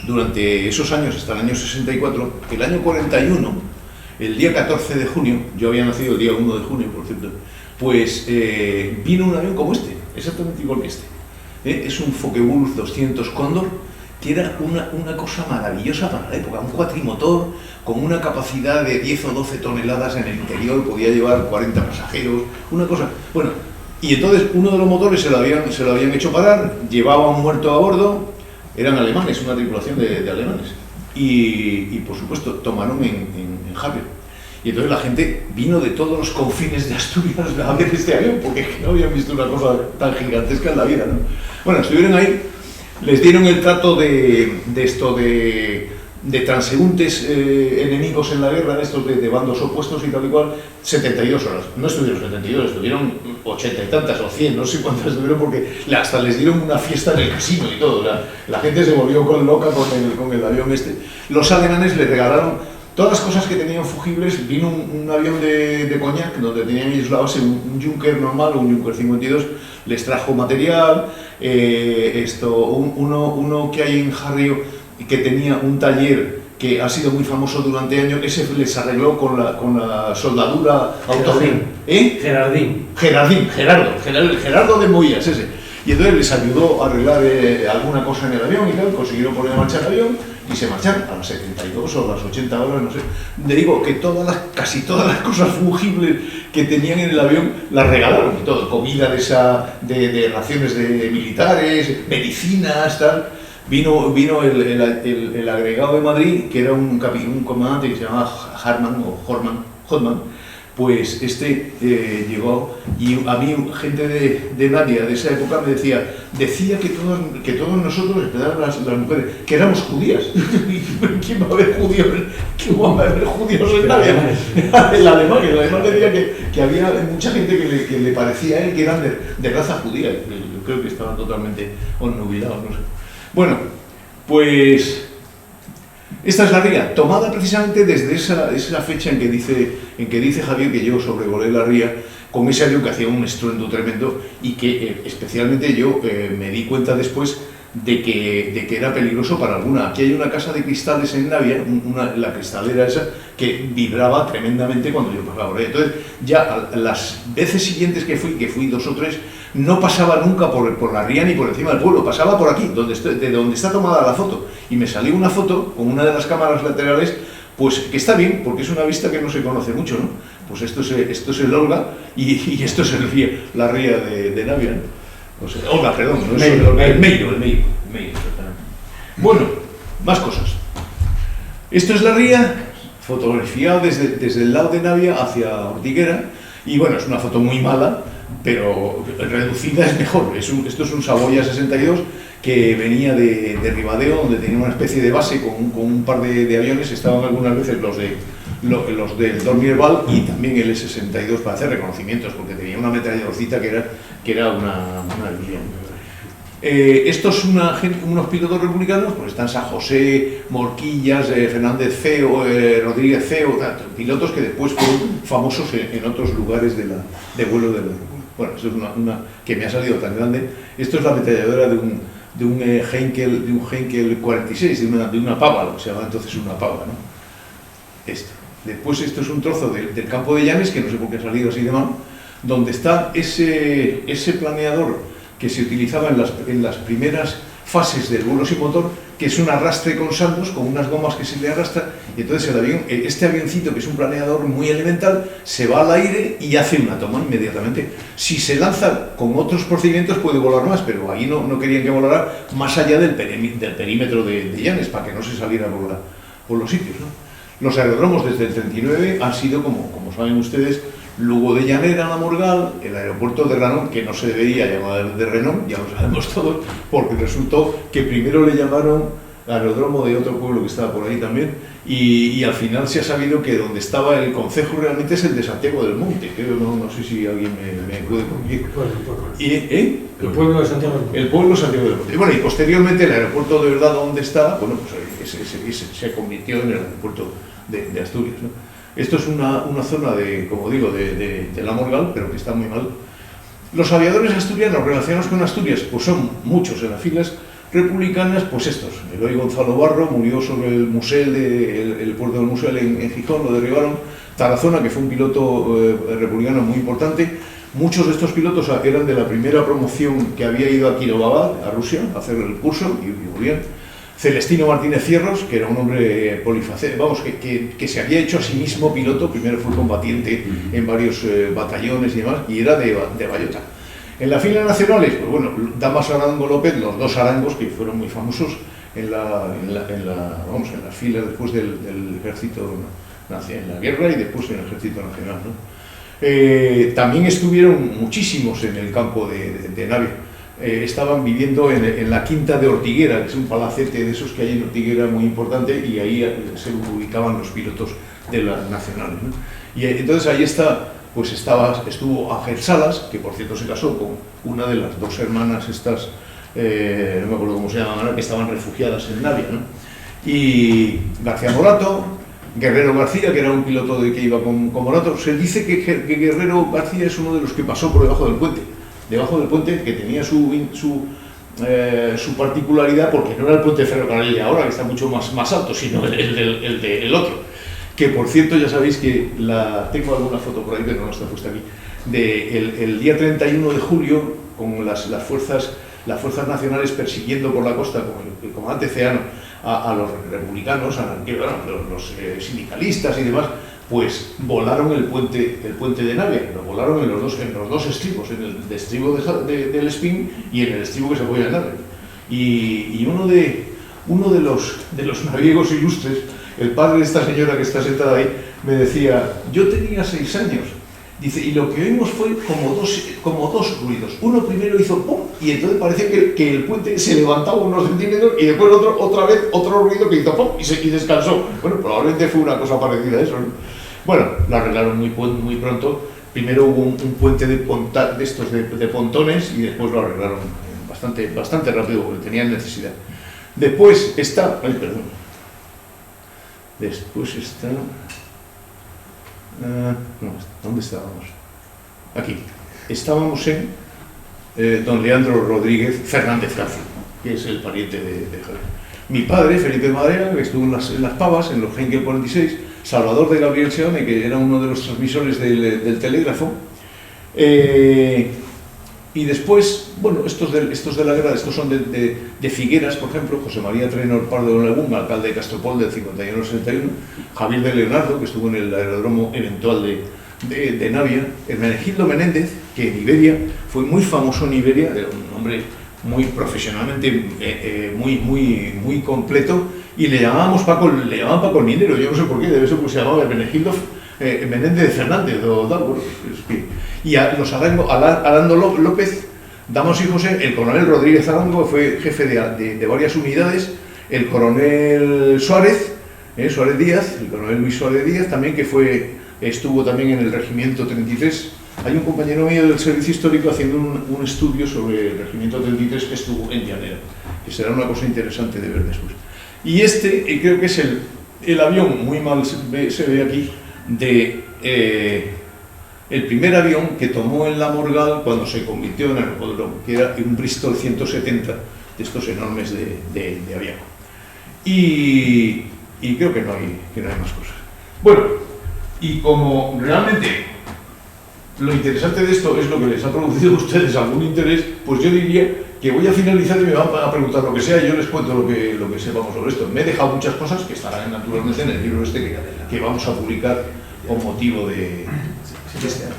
durante esos años, hasta el año 64, el año 41, el día 14 de junio, yo había nacido el día 1 de junio, por cierto, pues vino un avión como este, exactamente igual que este. Es un Focke-Wulf 200 Cóndor, que era una cosa maravillosa para la época, un cuatrimotor con una capacidad de 10 o 12 toneladas en el interior, podía llevar 40 pasajeros, una cosa... Bueno, y entonces uno de los motores se lo habían hecho parar, llevaba un muerto a bordo, eran alemanes, una tripulación de alemanes, y por supuesto tomaron en Jarrio. Y entonces la gente vino de todos los confines de Asturias a ver este avión, porque no habían visto una cosa tan gigantesca en la vida, ¿no? Bueno, estuvieron ahí. Les dieron el trato de transeúntes enemigos en la guerra, de bandos opuestos y tal y cual, 72 horas. No estuvieron 72, estuvieron 80 y tantas o 100, no sé cuántas estuvieron, porque hasta les dieron una fiesta en el casino y todo. La gente se volvió loca con el avión este. Los alemanes les regalaron todas las cosas que tenían fugibles. Vino un avión de Cognac, donde tenían ellos la base, un Junker normal, un Junker 52, les trajo material, uno que hay en Jarrio, que tenía un taller que ha sido muy famoso durante años, ese les arregló con la soldadura autógena. Gerardín. Gerardo de Moías, ese. y entonces les ayudó a arreglar alguna cosa en el avión y tal, consiguieron poner en marcha el avión y se marcharon a las 72 o a las 80 horas, no sé. Le digo que casi todas las cosas fungibles que tenían en el avión las regalaron y todo, comida de raciones de militares, medicinas, tal. Vino el agregado de Madrid, que era un comandante que se llamaba Hotman, pues llegó, y a mí gente de Navia de esa época me decía que todos nosotros, especialmente las mujeres, que éramos judías. ¿Quién va a haber judíos? ¿Quién va a haber judíos en Navia? El alemán decía que había mucha gente que le parecía a él que eran de raza judía. Yo creo que estaban totalmente obnubilados, no sé. Bueno, pues esta es la ría, tomada precisamente desde esa fecha en que dice Javier que yo sobrevolé la ría con ese avión que hacía un estruendo tremendo y que especialmente yo me di cuenta después de que era peligroso para alguna. Aquí hay una casa de cristales en Navia, la cristalera esa, que vibraba tremendamente cuando yo pasaba por ahí. Entonces, ya las veces siguientes que fui 2 o 3, no pasaba nunca por la ría ni por encima del pueblo, pasaba por aquí, de donde está tomada la foto. Y me salió una foto con una de las cámaras laterales, pues que está bien, porque es una vista que no se conoce mucho, ¿no? Pues esto es el Olga y esto es la ría de Navia, ¿no? O sea, Olga, perdón, no es el Meiro, exactamente. Bueno, más cosas. Esto es la ría, fotografiado desde el lado de Navia hacia Ortiguera, y bueno, es una foto muy mala, pero reducida es mejor. Esto es un Saboya 62 que venía de Ribadeo, donde tenía una especie de base con un par de aviones. Estaban algunas veces los del Dormierval y también el S-62 para hacer reconocimientos, porque tenía una ametralladorcita que era una ilusión. Estos unos pilotos republicanos, pues están San José, Morquillas, Fernández Feo, Rodríguez Feo, pilotos que después fueron famosos en otros lugares de vuelo de la República. Bueno, esto es una que me ha salido tan grande. Esto es la ametralladora de un Heinkel 46, de una pava, lo que se llama entonces una pava, ¿no? Después esto es un trozo del campo de Llanes, que no sé por qué ha salido así de mano, donde está ese planeador que se utilizaba en las primeras fases del vuelo sin motor, que es un arrastre con saldos, con unas gomas que se le arrastran, y entonces este avioncito, que es un planeador muy elemental, se va al aire y hace una toma inmediatamente. Si se lanza con otros procedimientos puede volar más, pero ahí no querían que volara más allá del perímetro de Llanes, para que no se saliera por los sitios, ¿no? Los aeródromos desde el 39 han sido, como saben ustedes, Lugo de Llanera, La Morgal, el aeropuerto de Renón, que no se debería llamar de Renón, ya lo sabemos todos, porque resultó que primero le llamaron aeródromo de otro pueblo que estaba por ahí también, y al final se ha sabido que donde estaba el concejo realmente es el de Santiago del Monte. No sé si alguien me puede corregir. El pueblo de Santiago del Monte. El pueblo de Santiago del Monte. Bueno, y posteriormente el aeropuerto de verdad donde está, bueno, pues se convirtió en el aeropuerto de Asturias, ¿no? Esto es una zona como digo, de La Morgal, pero que está muy mal. Los aviadores asturianos relacionados con Asturias, pues son muchos en las filas republicanas, pues estos. Eloy Gonzalo Barro murió sobre el Musel, el puerto del Musel en Gijón, lo derribaron. Tarazona, que fue un piloto republicano muy importante. Muchos de estos pilotos eran de la primera promoción que había ido a Kirovabad, a Rusia, a hacer el curso, y muy bien. Celestino Martínez Fierros, que era un hombre polifacético, vamos, que se había hecho a sí mismo piloto. Primero fue combatiente en varios batallones y demás, y era de Bayota. En las filas nacionales, pues bueno, Damas Arango López, los dos Arangos, que fueron muy famosos en las filas después del ejército nacional, en la guerra y después en el ejército nacional, ¿no? También estuvieron muchísimos en el campo de Navia. Estaban viviendo en la Quinta de Ortiguera, que es un palacete de esos que hay en Ortiguera muy importante, y ahí se ubicaban los pilotos de las nacionales, ¿no? Y entonces ahí estuvo Ángel Salas, que por cierto se casó con una de las dos hermanas estas, no me acuerdo cómo se llaman, que estaban refugiadas en Navia, ¿no? Y García Morato, Guerrero García, que era un piloto que iba con Morato. Se dice que Guerrero García es uno de los que pasó por debajo del puente, que tenía su particularidad, porque no era el puente ferrocarril ahora, que está mucho más alto, sino el otro, que por cierto ya sabéis que tengo alguna foto por ahí, pero no está puesta aquí, el día 31 de julio, con las fuerzas nacionales persiguiendo por la costa, con el comandante Ceano, a los republicanos, los sindicalistas y demás, pues volaron el puente de Navia, lo volaron en los dos estribos, en el estribo del Espín y en el estribo que se apoya en Navia. Y uno de los naviegos ilustres, el padre de esta señora que está sentada ahí, me decía, yo tenía 6 años, dice, y lo que oímos fue como dos ruidos. Uno primero hizo pum, y entonces parecía que el puente se levantaba unos centímetros, y después otra vez otro ruido que hizo pum, y descansó. Bueno, probablemente fue una cosa parecida a eso, ¿no? Bueno, lo arreglaron muy pronto. Primero hubo un puente de pontones, y después lo arreglaron bastante rápido, porque tenían necesidad. Después está... Ay, perdón. Después está... no, ¿dónde estábamos? Aquí. Estábamos en don Leandro Rodríguez Fernández García, que es el pariente de Javier. Mi padre, Felipe Madera, que estuvo en las Pavas, en los Henkel 46, Salvador de Gabriel Seone, que era uno de los transmisores del telégrafo. Y después, bueno, estos de la guerra, estos son de Figueras, por ejemplo, José María Trenor Pardo de Legún, alcalde de Castropol del 51-61, Javier de Leonardo, que estuvo en el aeródromo eventual de Navia, Hermenegildo Menéndez, que en Iberia fue muy famoso en Iberia, era un hombre muy profesionalmente muy completo, y le llamaban Paco el Minero, yo no sé por qué, debe ser porque se llamaba Hermenegildo Menéndez Fernández o tal, bueno, y a los Arando López, Damos y José, el coronel Rodríguez Arango, que fue jefe de varias unidades, el coronel Suárez Díaz, el coronel Luis Suárez Díaz, también que estuvo también en el regimiento 33. Hay un compañero mío del servicio histórico haciendo un estudio sobre el regimiento 33 que estuvo en Llanera, que será una cosa interesante de ver después. Y creo que es el avión, muy mal se ve aquí, el primer avión que tomó en la Morgal cuando se convirtió en aeródromo, que era un Bristol 170, de estos enormes de avión. Y creo que no hay más cosas. Bueno, y como realmente lo interesante de esto es lo que les ha producido a ustedes algún interés, pues yo diría que voy a finalizar y me van a preguntar lo que sea, y yo les cuento lo que sepamos sobre esto. Me he dejado muchas cosas que estarán naturalmente en el libro que vamos a publicar con motivo de este año.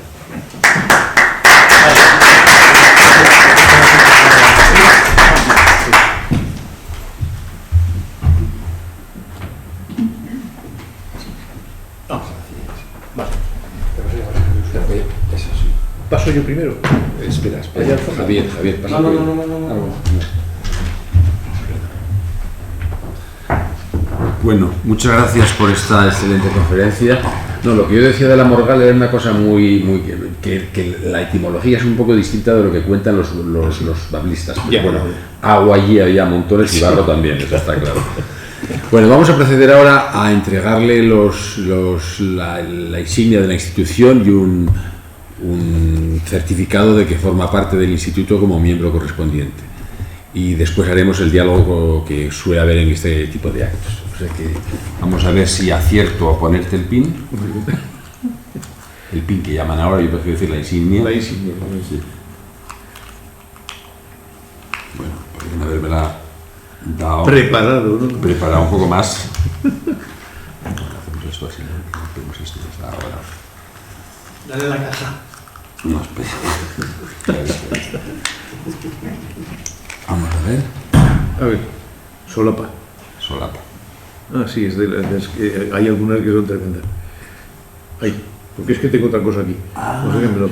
¿Paso yo primero? Espera. Javier, pasa. No. Bueno, muchas gracias por esta excelente conferencia. No, lo que yo decía de la Morgal era una cosa que la etimología es un poco distinta de lo que cuentan los bablistas. Pero bueno, agua allí había montones y barro también, eso está claro. Bueno, vamos a proceder ahora a entregarle la insignia de la institución y un certificado de que forma parte del instituto como miembro correspondiente. Y después haremos el diálogo que suele haber en este tipo de actos. O sea que vamos a ver si acierto a ponerte el pin. El pin que llaman ahora, yo prefiero decir la insignia. La insignia. Sí. Bueno, podrían habérmela dado. Preparado un poco más. Hacemos esto así, ¿no? Rompemos esto desde ahora. Dale la caja. No, espera. Vamos a ver. A ver, solapa. Ah, sí, hay algunas que son tremendas. Ay, porque es que tengo otra cosa aquí. No sé qué, me lo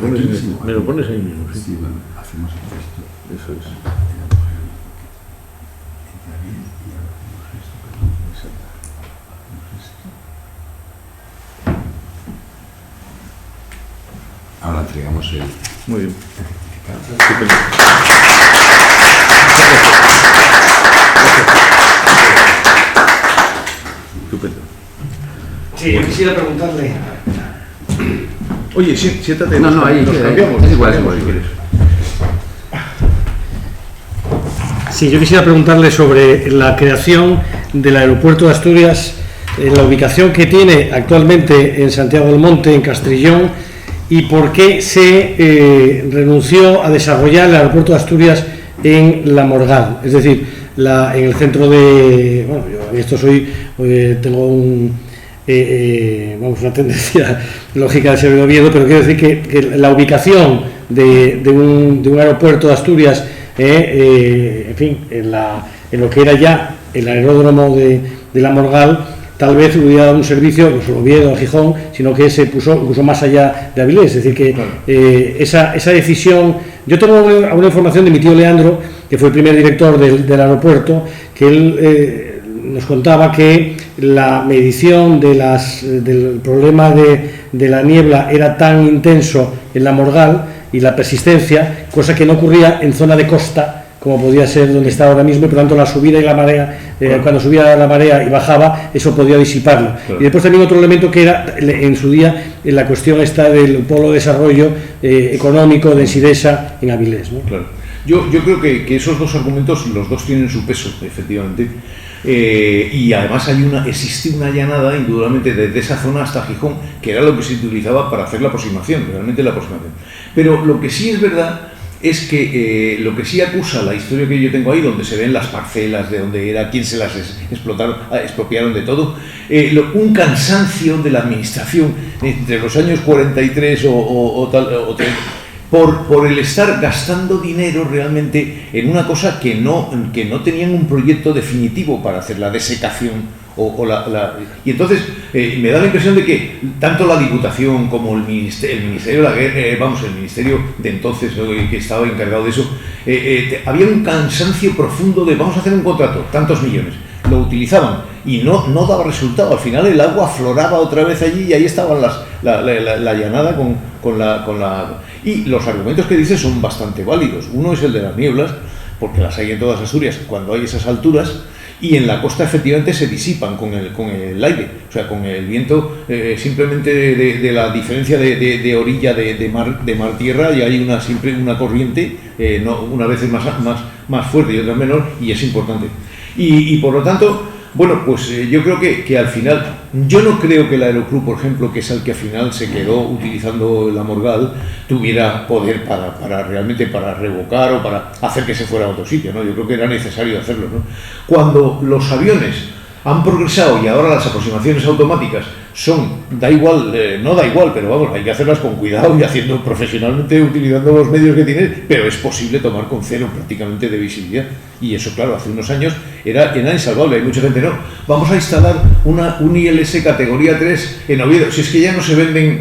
pones ahí mismo. ¿Sí? Sí, bueno, hacemos esto. Eso es. Ahora entregamos el... Muy bien. Estupendo. Sí, yo quisiera preguntarle. Oye, siéntate. No, ahí nos cambiamos. Es igual, si quieres. Sí, yo quisiera preguntarle sobre la creación del aeropuerto de Asturias la ubicación que tiene actualmente en Santiago del Monte, en Castrillón, y por qué se renunció a desarrollar el aeropuerto de Asturias en La Morgal, es decir, en el centro de... Bueno, yo en esto tengo una tendencia lógica de ser de Oviedo, pero quiero decir que la ubicación de un aeropuerto de Asturias, en fin, en lo que era ya el aeródromo de La Morgal, tal vez hubiera dado un servicio no solo a Oviedo, a Gijón, sino que se puso incluso más allá de Avilés. Es decir, que claro, esa decisión... Yo tengo una información de mi tío Leandro, que fue el primer director del aeropuerto, que él nos contaba que la medición del problema de la niebla era tan intenso en La Morgal y la persistencia, cosa que no ocurría en zona de costa, como podía ser donde está ahora mismo, y por lo tanto la subida y la marea, cuando subía la marea y bajaba, eso podía disiparlo. Claro. Y después también otro elemento que era, en su día, la cuestión esta del polo de desarrollo económico de Ensidesa en Avilés, ¿no? Claro. Yo creo que esos dos argumentos, los dos tienen su peso, efectivamente. Y además existe una llanada, indudablemente, desde esa zona hasta Gijón, que era lo que se utilizaba para hacer la aproximación, realmente la aproximación. Pero lo que sí es verdad es que lo que sí acusa la historia que yo tengo ahí, donde se ven las parcelas, de donde era, quién se las expropiaron de todo, un cansancio de la administración entre los años 43 o 30, por el estar gastando dinero realmente en una cosa que no tenían un proyecto definitivo para hacer la desecación. Y entonces me da la impresión de que tanto la Diputación como el Ministerio de la Guerra, el Ministerio de entonces, ¿no?, que estaba encargado de eso, había un cansancio profundo de vamos a hacer un contrato, tantos millones. Lo utilizaban y no daba resultado. Al final el agua afloraba otra vez allí y ahí estaban la llanada con la... Y los argumentos que dice son bastante válidos. Uno es el de las nieblas, porque las hay en todas Asturias cuando hay esas alturas, y en la costa efectivamente se disipan con el aire, o sea, con el viento, simplemente de la diferencia de orilla de mar-tierra, y hay siempre una corriente, una vez más fuerte y otra menor, y es importante. Y por lo tanto, bueno, pues yo creo que al final, yo no creo que el Aeroclub, por ejemplo, que es el que al final se quedó utilizando La Morgal, tuviera poder para realmente para revocar o para hacer que se fuera a otro sitio, ¿no? Yo creo que era necesario hacerlo, ¿no? Cuando los aviones han progresado y ahora las aproximaciones automáticas da igual, pero vamos, hay que hacerlas con cuidado y haciendo profesionalmente, utilizando los medios que tienen, pero es posible tomar con cero prácticamente de visibilidad. Y eso, claro, hace unos años era insalvable. Hay mucha gente, no, vamos a instalar un ILS categoría 3 en Oviedo. Si es que ya no se venden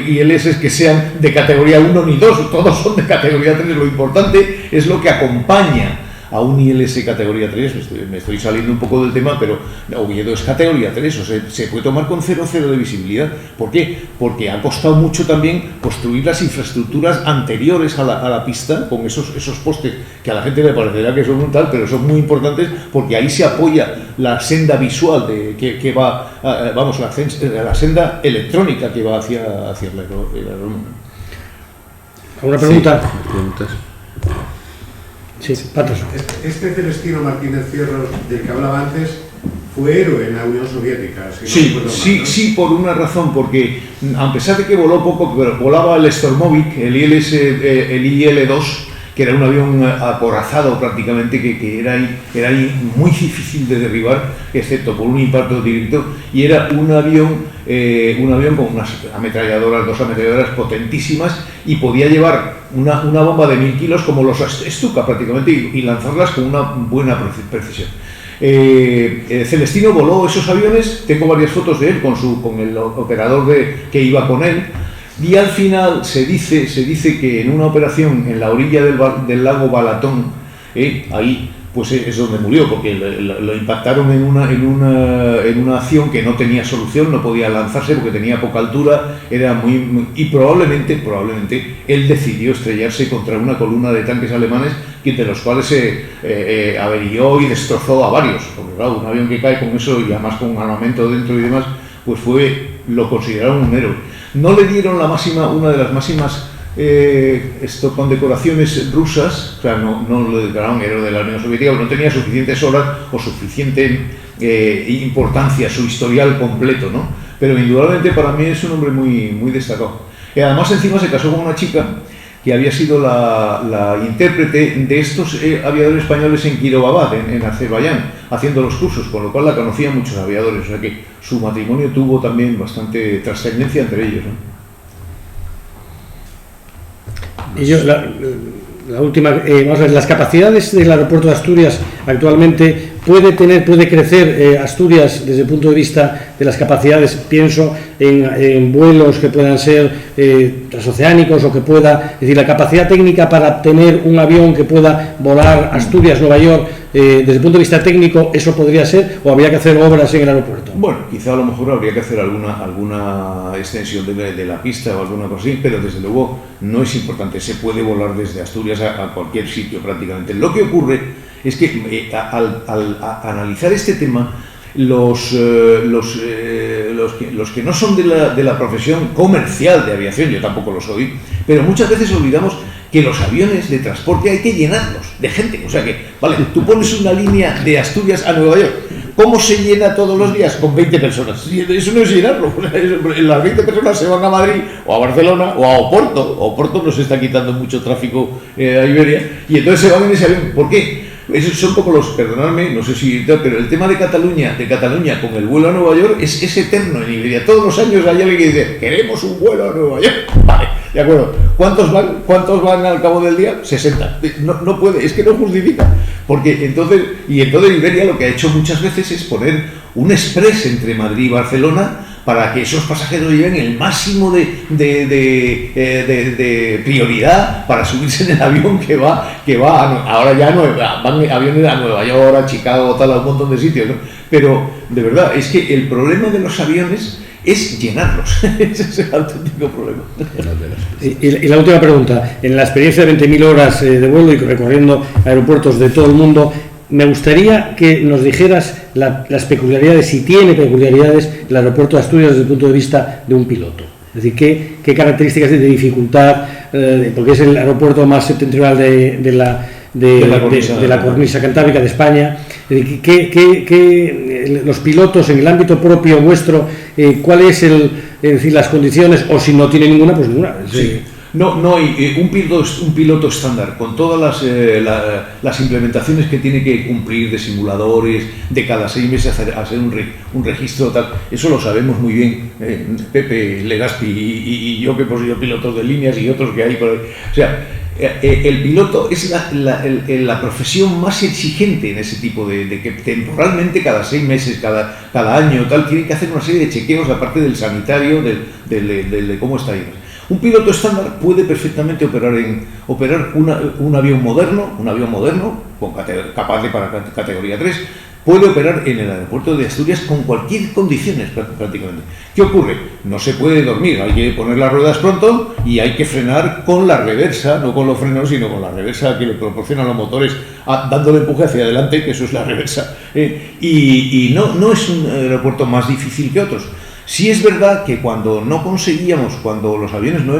ILS que sean de categoría 1 ni 2, todos son de categoría 3. Lo importante es lo que acompaña a un ILS categoría 3, me estoy saliendo un poco del tema, pero Oviedo es categoría 3, o sea, se puede tomar con 0,0 de visibilidad. ¿Por qué? Porque ha costado mucho también construir las infraestructuras anteriores a la pista, con esos postes que a la gente le parecerá que son un tal, pero son muy importantes porque ahí se apoya la senda visual que va, la senda electrónica que va hacia el aeródromo. ¿Alguna pregunta? Sí, preguntas. Sí, Patos. Este Celestino Martínez Fierro, del que hablaba antes, fue héroe en la Unión Soviética. Sí, por una razón, porque a pesar de que voló poco, pero volaba el Stormovik, el IL-2, que era un avión acorazado prácticamente, que era ahí muy difícil de derribar, excepto por un impacto directo, y era un avión con unas dos ametralladoras potentísimas, y podía llevar una bomba de 1000 kilos como los Stuka prácticamente, y lanzarlas con una buena precisión. Celestino voló esos aviones, tengo varias fotos de él con el operador que iba con él, y al final se dice que en una operación en la orilla del lago Balatón, ahí pues es donde murió, porque lo impactaron en una acción que no tenía solución, no podía lanzarse porque tenía poca altura, era y probablemente él decidió estrellarse contra una columna de tanques alemanes, de los cuales se averió y destrozó a varios, porque claro, un avión que cae con eso y además con un armamento dentro y demás, pues lo consideraron un héroe. No le dieron una de las máximas esto con decoraciones rusas, o sea, no lo declararon héroe de la Unión Soviética, no tenía suficientes horas o suficiente importancia su historial completo, ¿no? Pero indudablemente para mí es un hombre muy destacado. Y además encima se casó con una chica que había sido la intérprete de estos aviadores españoles en Kirovabad, en Azerbaiyán, haciendo los cursos, con lo cual la conocían muchos aviadores, o sea que su matrimonio tuvo también bastante trascendencia entre ellos, ¿no? Y yo, la última, vamos a ver, las capacidades del aeropuerto de Asturias actualmente puede crecer Asturias desde el punto de vista de las capacidades, pienso en vuelos que puedan ser transoceánicos o que pueda, es decir, la capacidad técnica para tener un avión que pueda volar Asturias-Nueva York, desde el punto de vista técnico, ¿eso podría ser o habría que hacer obras en el aeropuerto? Bueno, quizá a lo mejor habría que hacer alguna extensión de la pista o alguna cosa así, pero desde luego no es importante, se puede volar desde Asturias a cualquier sitio prácticamente. Lo que ocurre es que al analizar este tema, los que no son de la profesión comercial de aviación, yo tampoco lo soy, pero muchas veces olvidamos que los aviones de transporte hay que llenarlos de gente. O sea que, vale, tú pones una línea de Asturias a Nueva York, ¿cómo se llena todos los días? Con 20 personas. Eso no es llenarlo. Las 20 personas se van a Madrid o a Barcelona o a Oporto. Oporto nos está quitando mucho tráfico a Iberia, y entonces se van en ese avión. ¿Por qué? Esos son como los, perdonadme, no sé si, pero el tema de Cataluña con el vuelo a Nueva York es eterno en Iberia. Todos los años hay alguien que dice, queremos un vuelo a Nueva York. Vale, de acuerdo. ¿Cuántos van al cabo del día? 60. No puede, es que no justifica. Porque entonces Iberia lo que ha hecho muchas veces es poner un express entre Madrid y Barcelona para que esos pasajeros lleven el máximo de prioridad para subirse en el avión que va ahora ya van aviones a Nueva York, a Chicago, tal, a un montón de sitios, ¿no? Pero de verdad es que el problema de los aviones es llenarlos. Ese es el auténtico problema. Y la última pregunta, en la experiencia de 20.000 horas de vuelo y recorriendo aeropuertos de todo el mundo, me gustaría que nos dijeras las peculiaridades, si tiene peculiaridades, el aeropuerto de Asturias desde el punto de vista de un piloto. Es decir, qué características de dificultad, porque es el aeropuerto más septentrional de la cornisa cantábrica de España. Los pilotos en el ámbito propio vuestro, ¿cuál es decir, las condiciones, o si no tiene ninguna, pues ninguna? Sí. No hay un piloto estándar con todas las implementaciones que tiene que cumplir de simuladores, de cada 6 meses hacer un registro tal. Eso lo sabemos muy bien, Pepe Legazpi y yo, que hemos sido pilotos de líneas, y otros que hay por ahí. O sea, el piloto es la profesión más exigente en ese tipo de que temporalmente cada 6 meses, cada año tal, tiene que hacer una serie de chequeos aparte del sanitario, de cómo está ahí. Un piloto estándar puede perfectamente operar un avión moderno capaz de para categoría 3, puede operar en el aeropuerto de Asturias con cualquier condiciones prácticamente. ¿Qué ocurre? No se puede dormir, hay que poner las ruedas pronto y hay que frenar con la reversa, no con los frenos, sino con la reversa que le proporcionan los motores, dándole empuje hacia adelante, que eso es la reversa. Y no es un aeropuerto más difícil que otros. Sí es verdad que cuando los aviones no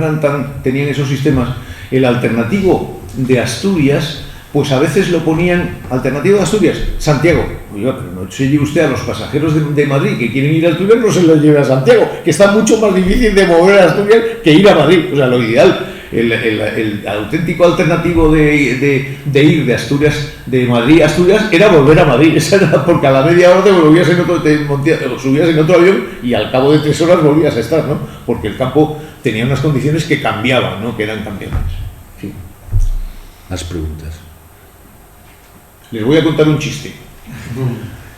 tenían esos sistemas, el alternativo de Asturias, pues a veces lo ponían, alternativo de Asturias, Santiago. Oiga, pero no se lleve usted a los pasajeros de Madrid que quieren ir a Asturias, no se los lleve a Santiago, que está mucho más difícil de mover a Asturias que ir a Madrid. O sea, lo ideal, el auténtico alternativo de ir de Asturias, de Madrid a Asturias, era volver a Madrid. Esa era, porque a la media hora te subías en otro avión y al cabo de 3 horas volvías a estar, ¿no? Porque el campo tenía unas condiciones que cambiaban, ¿no? Que eran cambiantes. Sí. Las preguntas. Les voy a contar un chiste.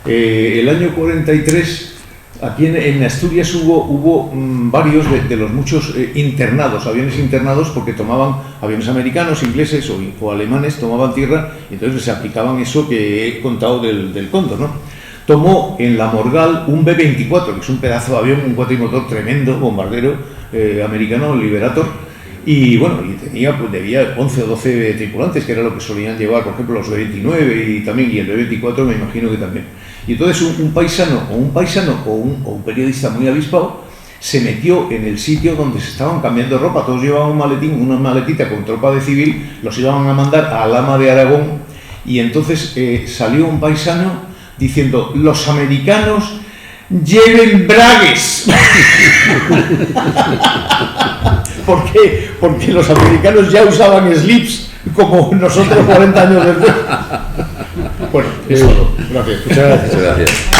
El año 43, aquí en Asturias hubo varios de los muchos aviones internados, porque tomaban aviones americanos, ingleses o alemanes, tomaban tierra, y entonces se aplicaban eso que he contado del Cóndor, ¿no? Tomó en la Morgal un B-24, que es un pedazo de avión, un cuatrimotor tremendo, bombardero americano, Liberator. Y bueno, debía 11 o 12 tripulantes, que era lo que solían llevar, por ejemplo, los B-29 y el B-24 me imagino que también. Y entonces un paisano o un periodista muy avispado se metió en el sitio donde se estaban cambiando ropa. Todos llevaban un maletín, una maletita con tropa de civil, los iban a mandar a Lama de Aragón, y entonces salió un paisano diciendo: los americanos lleven bragues. ¿Por qué? Porque los americanos ya usaban slips, como nosotros 40 años después. Bueno, eso es todo. Gracias. Muchas gracias. Muchas gracias.